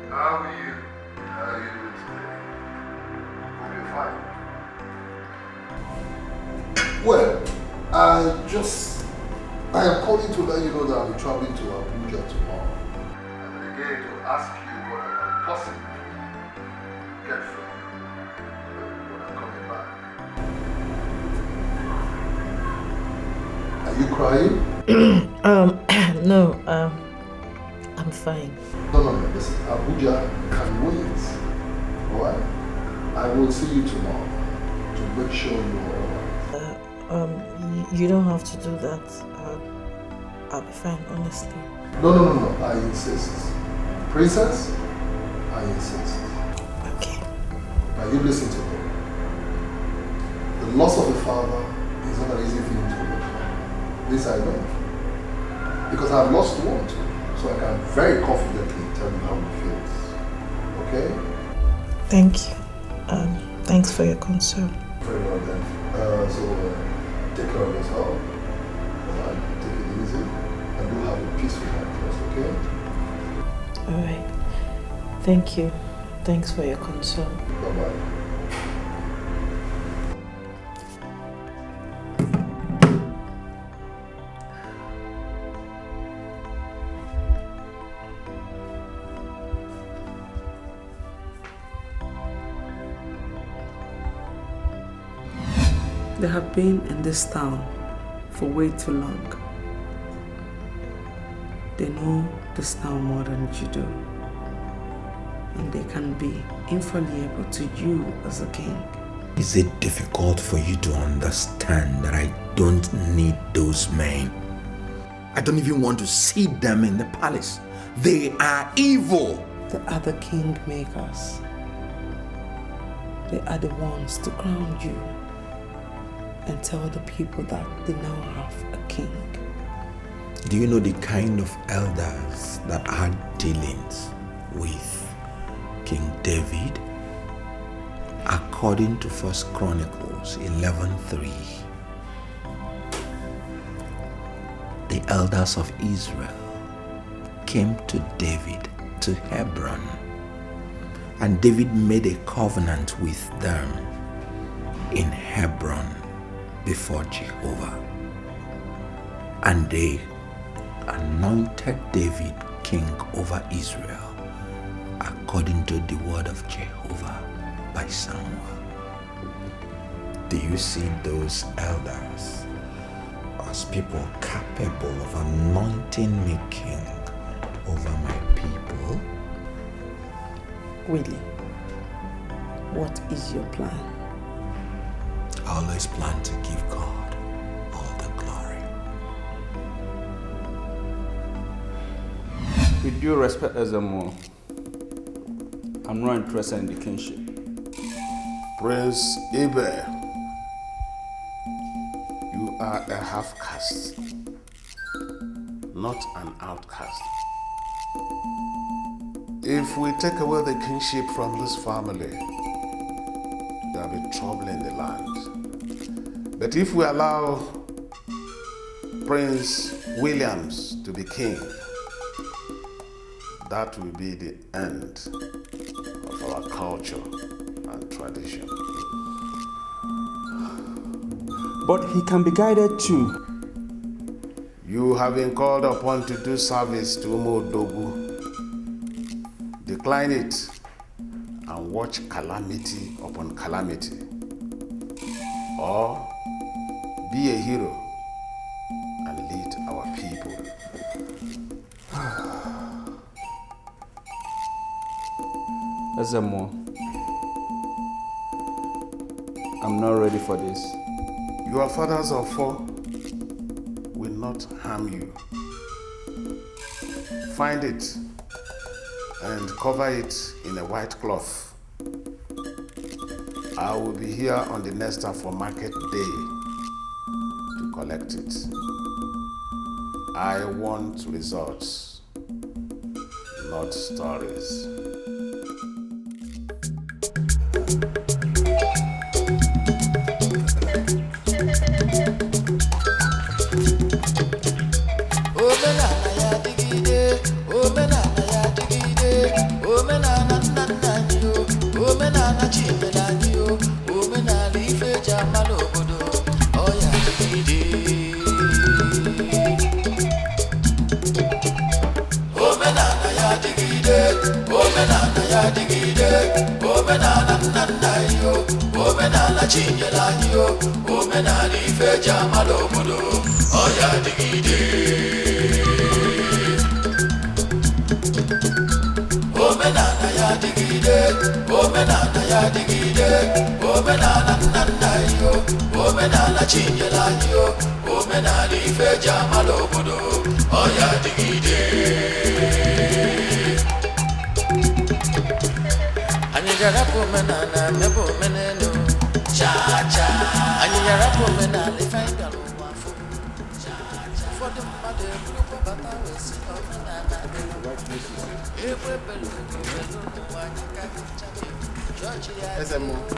How are you? How are you doing today? Hope you're fine. Well, I am calling to let you know that I'll be traveling to Abuja tomorrow. And again to ask you what I can possibly get from you when I'm coming back. Are you crying? No, I'm fine. No, listen, Abuja can wait. Alright? I will see you tomorrow to make sure you're alright. You don't have to do that. I'll be fine, honestly. No, I insist. Princess, I insist. Okay. Now you listen to me. The loss of a father is not an easy thing to overcome. This I know. Because I've lost one too. So I can very confidently tell you how it feels. Okay? Thank you. Thanks for your concern. Very well then. Take care of yourself. Alright, take it easy. And do have a peaceful night first, okay? Alright. Thank you. Thanks for your concern. Bye-bye. They have been in this town for way too long. They know the style more than you do. And they can be infallible to you as a king. Is it difficult for you to understand that I don't need those men? I don't even want to see them in the palace. They are evil. They are the kingmakers. They are the ones to crown you and tell the people that they now have a king. Do you know the kind of elders that had dealings with King David? According to 1 Chronicles 11:3, the elders of Israel came to David to Hebron, and David made a covenant with them in Hebron before Jehovah. And they anointed David king over Israel according to the word of Jehovah by Samuel. Do you see those elders as people capable of anointing me king over my people? Willie, what is your plan? I always plan to give God all the glory. With due respect, Ezemo, I'm not interested in the kingship. Prince Ibe, you are a half-caste, not an outcast. If we take away the kingship from this family, there will be trouble in the land. But if we allow Prince Williams to be king, that will be the end of our culture and tradition. But he can be guided too. You have been called upon to do service to Umodogu. Decline it and watch calamity upon calamity. Or be a hero and lead our people. Ezemo, I'm not ready for this. Your fathers of four will not harm you. Find it and cover it in a white cloth. I will be here on the next for market day to collect it. I want results, not stories.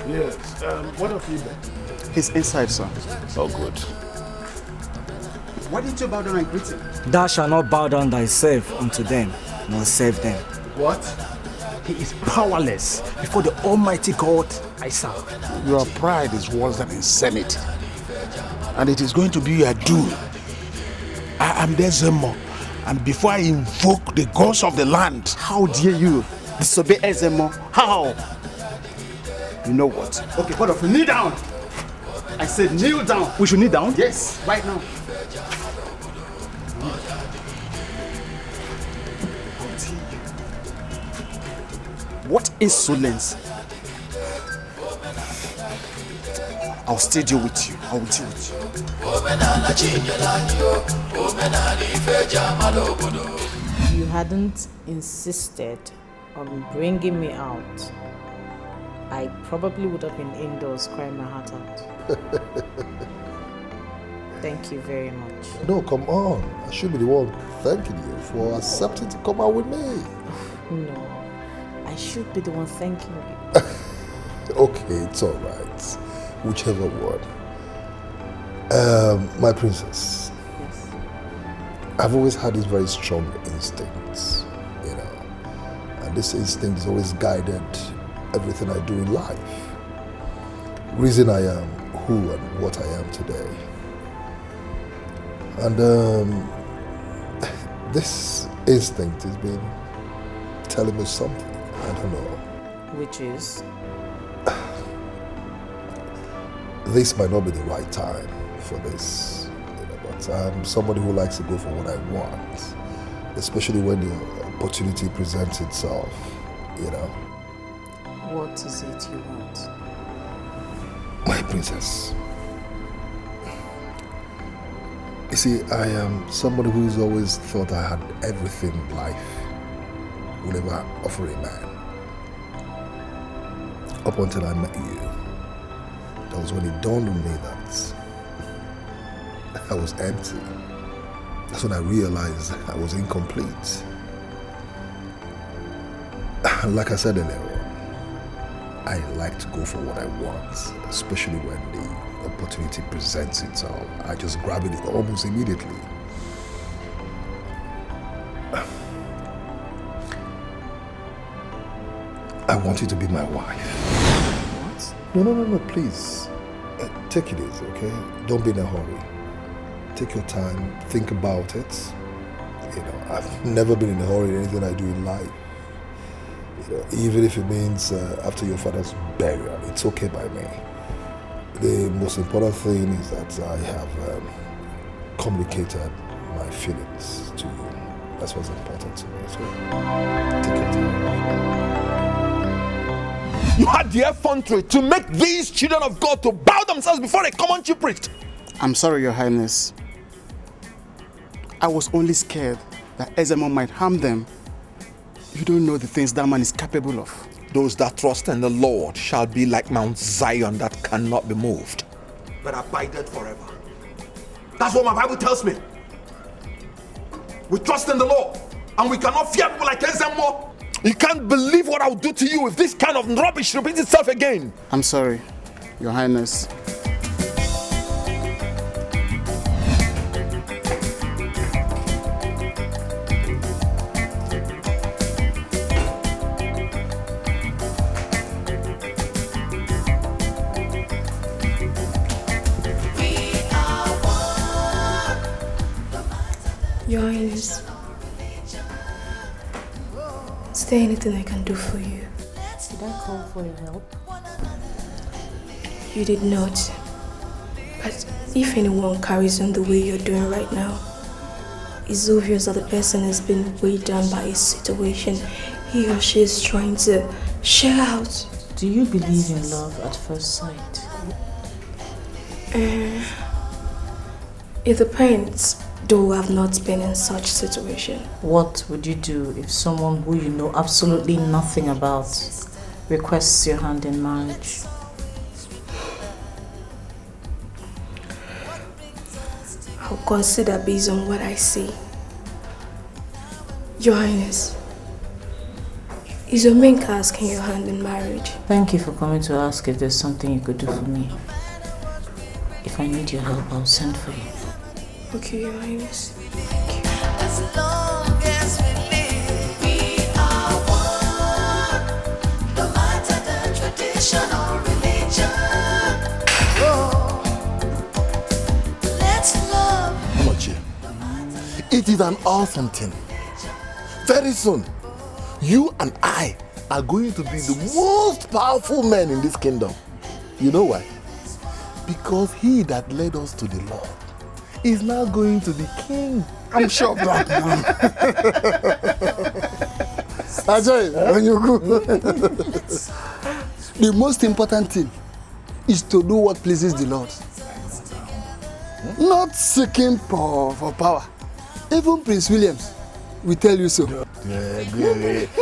Yes. What of Ibe? He's inside, sir. Oh, good. Why didn't you bow down and greet him? Thou shalt not bow down thyself unto them, nor serve them. What? He is powerless before the Almighty God I serve. Your pride is worse than insanity. And it is going to be your doom. I am Ezemo. And before I invoke the gods of the land... How dare you disobey Ezemo? How? You know what? Okay, hold on. Kneel down. I said kneel down. We should kneel down? Yes, right now. What insolence! I'll still deal with you. I will deal with you. If you hadn't insisted on bringing me out, I probably would have been indoors crying my heart out. Thank you very much. No, come on. I should be the one thanking you for accepting to come out with me. No, I should be the one thanking you. Okay, it's all right. Whichever one. My princess. Yes. I've always had this very strong instinct, you know. And this instinct has always guided everything I do in life. Reason I am who and what I am today. And this instinct has been telling me something. I don't know. Which is? This might not be the right time for this, you know, but I'm somebody who likes to go for what I want, especially when the opportunity presents itself, you know. What is it you want? My princess. You see, I am somebody who's always thought I had everything life will ever offer a man. Up until I met you. That was when it dawned on me that I was empty. That's when I realized I was incomplete. Like I said earlier on, I like to go for what I want, especially when the opportunity presents itself. I just grab it almost immediately. I want you to be my wife. No, please. Take it easy, okay? Don't be in a hurry. Take your time, think about it. You know, I've never been in a hurry in anything I do in life. You know, even if it means after your father's burial, it's okay by me. The most important thing is that I have communicated my feelings to you. That's what's important to me. So, take your time. You had the effrontery to make these children of God to bow themselves before a common chief priest. I'm sorry, Your Highness. I was only scared that Ezemo might harm them. You don't know the things that man is capable of. Those that trust in the Lord shall be like Mount Zion that cannot be moved, but abideth forever. That's what my Bible tells me. We trust in the Lord, and we cannot fear people like Ezemo. You can't believe what I'll do to you if this kind of rubbish repeats itself again. I'm sorry, Your Highness. Your Highness, is there anything I can do for you? Did I call for your help? You did not. But if anyone carries on the way you're doing right now, it's obvious that the person has been weighed down by a situation he or she is trying to share out. Do you believe in love at first sight? It depends, though I've not been in such situation. What would you do if someone who you know absolutely nothing about requests your hand in marriage? I'll consider based on what I see. Your Highness, is your main asking your hand in marriage? Thank you for coming to ask if there's something you could do for me. If I need your help, I'll send for you. Okay, Your Highness. As long as we live, we are one. No matter the tradition or religion. Oh, let's love. Omochie, it is an awesome thing. Very soon, you and I are going to be the most powerful men in this kingdom. You know why? Because he that led us to the Lord is now going to be king. I'm sure of that now. Ajay, when you go. The most important thing is to do what pleases the Lord. Not seeking for power. Even Prince Williams will tell you so.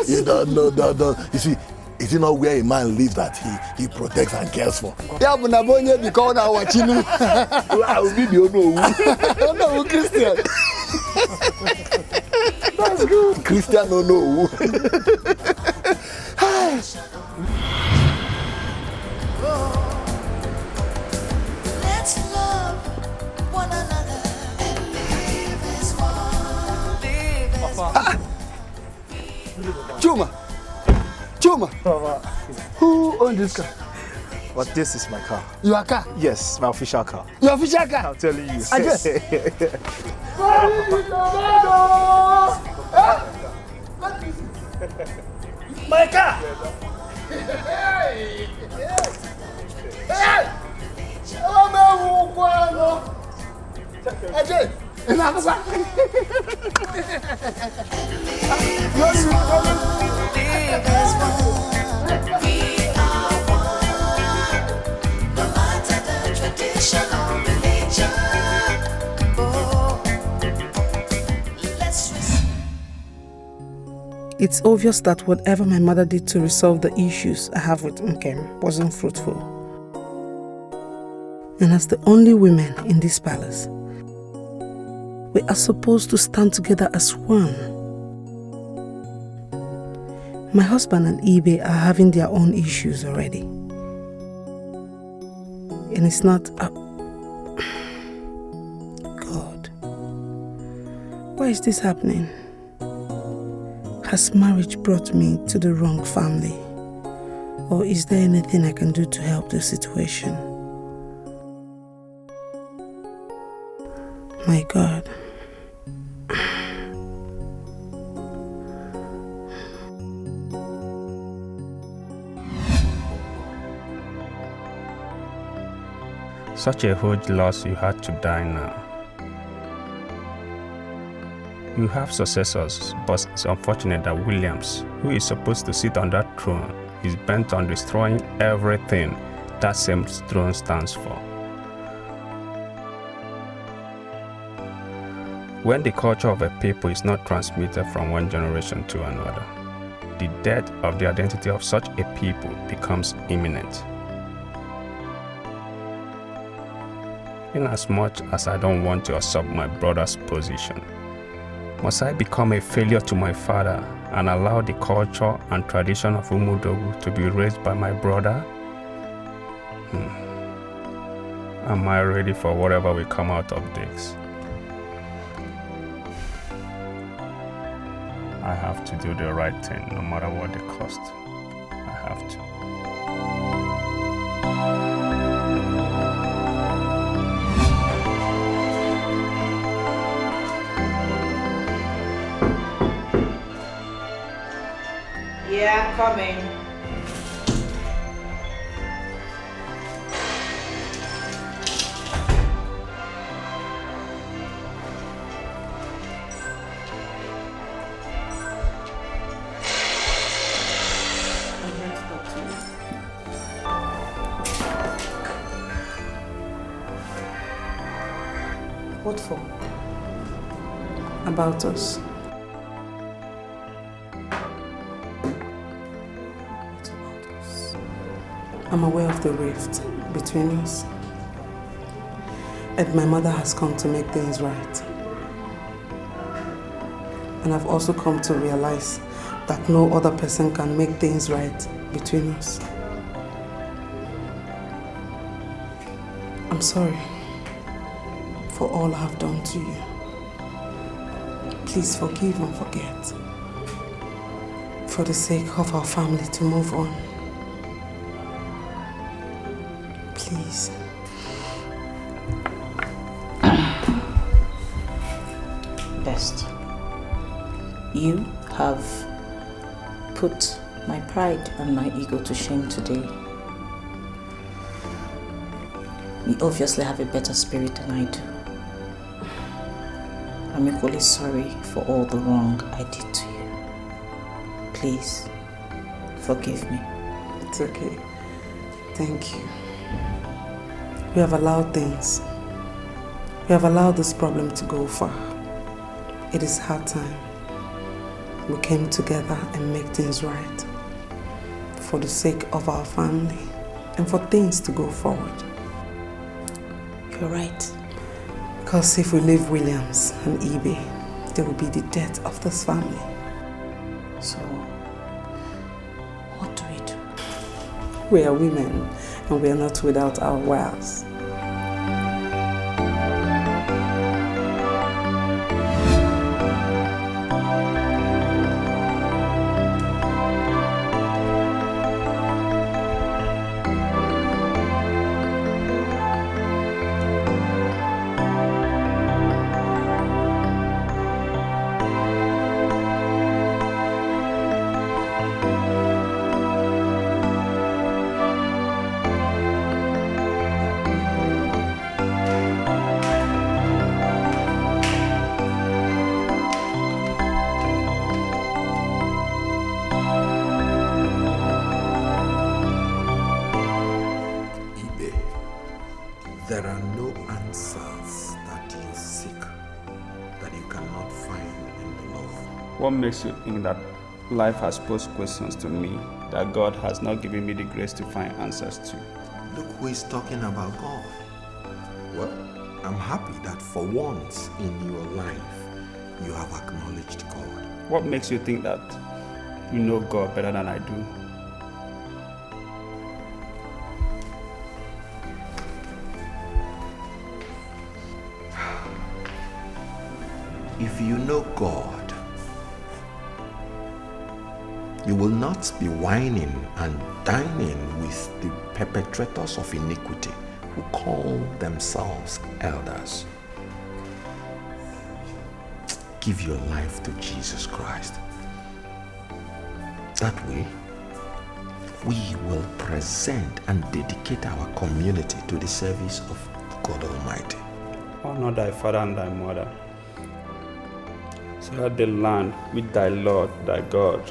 You don't know. You see, is it not where a man lives that he protects and cares for? Yeah, but I'm only because I'm watching you. I will be the no, Christian. That's good. Christian, no. Let's love one another and live as one. Chioma, who owns this car? But this is my car. Your car? Yes, my official car. Your official car? I'm telling you. I guess. My car! It's obvious that whatever my mother did to resolve the issues I have with Nkem wasn't fruitful. And as the only women in this palace, we are supposed to stand together as one. My husband and Ibe are having their own issues already. And it's not up. God, why is this happening? Has marriage brought me to the wrong family? Or is there anything I can do to help the situation? My God. Such a huge loss you had to die now. You have successors, but it's unfortunate that Williams, who is supposed to sit on that throne, is bent on destroying everything that same throne stands for. When the culture of a people is not transmitted from one generation to another, the death of the identity of such a people becomes imminent. Inasmuch as I don't want to usurp my brother's position, must I become a failure to my father and allow the culture and tradition of Umudogu to be raised by my brother? Am I ready for whatever will come out of this? I have to do the right thing no matter what the cost. I have to. Yeah, coming. What for? About us. I'm aware of the rift between us. And my mother has come to make things right. And I've also come to realize that no other person can make things right between us. I'm sorry for all I have done to you. Please forgive and forget. For the sake of our family to move on. Please. Best. You have put my pride and my ego to shame today. You obviously have a better spirit than I do. I'm equally sorry for all the wrong I did to you. Please, forgive me. It's okay. Thank you. We have allowed things. We have allowed this problem to go far. It is hard time. We came together and make things right. For the sake of our family and for things to go forward. You're right. Because if we leave Williams and Ibe, there will be the death of this family. So, what do we do? We are women and we are not without our wiles. There are no answers that you seek that you cannot find in the Lord. What makes you think that life has posed questions to me that God has not given me the grace to find answers to? Look who is talking about God. Well, I'm happy that for once in your life, you have acknowledged God. What makes you think that you know God better than I do? If you know God, you will not be whining and dining with the perpetrators of iniquity who call themselves elders. Give your life to Jesus Christ. That way, we will present and dedicate our community to the service of God Almighty. Honor thy father and thy mother, so that the land which thy Lord thy God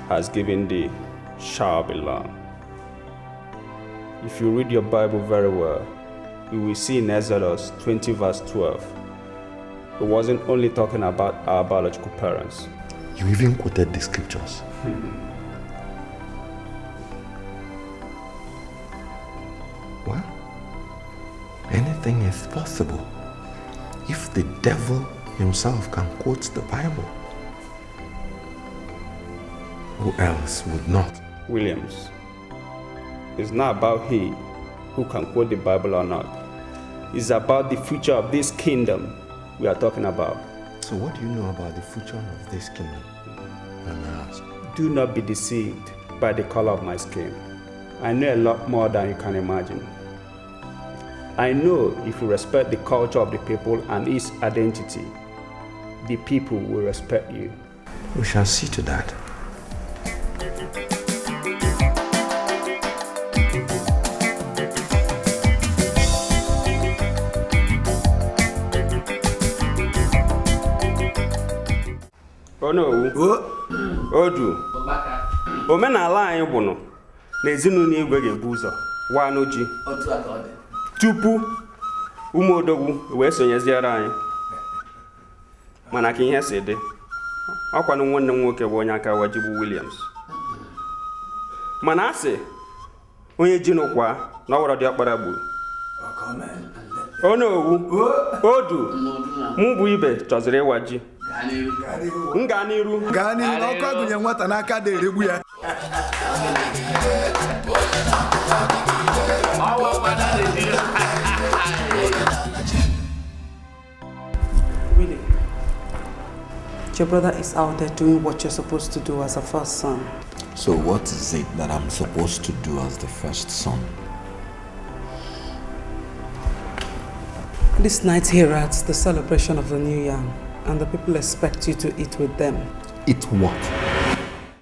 has given thee shall be long. If you read your Bible very well, you will see in Exodus 20 verse 12, it wasn't only talking about our biological parents. You even quoted the scriptures. Well, anything is possible if the devil himself can quote the Bible. Who else would not? Williams, it's not about he who can quote the Bible or not. It's about the future of this kingdom we are talking about. So what do you know about the future of this kingdom? Do not be deceived by the color of my skin. I know a lot more than you can imagine. I know if you respect the culture of the people and its identity, the people will respect you. We shall see to that. Odu omenala anyị bụ na ezinụlọ igwe ga-ebu ụzọ waa n'oji tupu ụmụ odogwu wee sonyeziere anyị. Mana ka ihe si dị, ọkwanụ nwanne m nwoke bụ onye aka wajigbu Williams. Mana asị onye ji n'ụkwa na ọwara dị ọkpara gburu. Onowu Odu mụ bụ ibe chọziri ịwa ji. Gaa n'iru na ọkụ agụnye nwata n'aka dị eregbu ya. Really? Your brother is out there doing what you're supposed to do as a first son. So what is it that I'm supposed to do as the first son? This night here at the celebration of the New Yam, and the people expect you to eat with them. Eat what?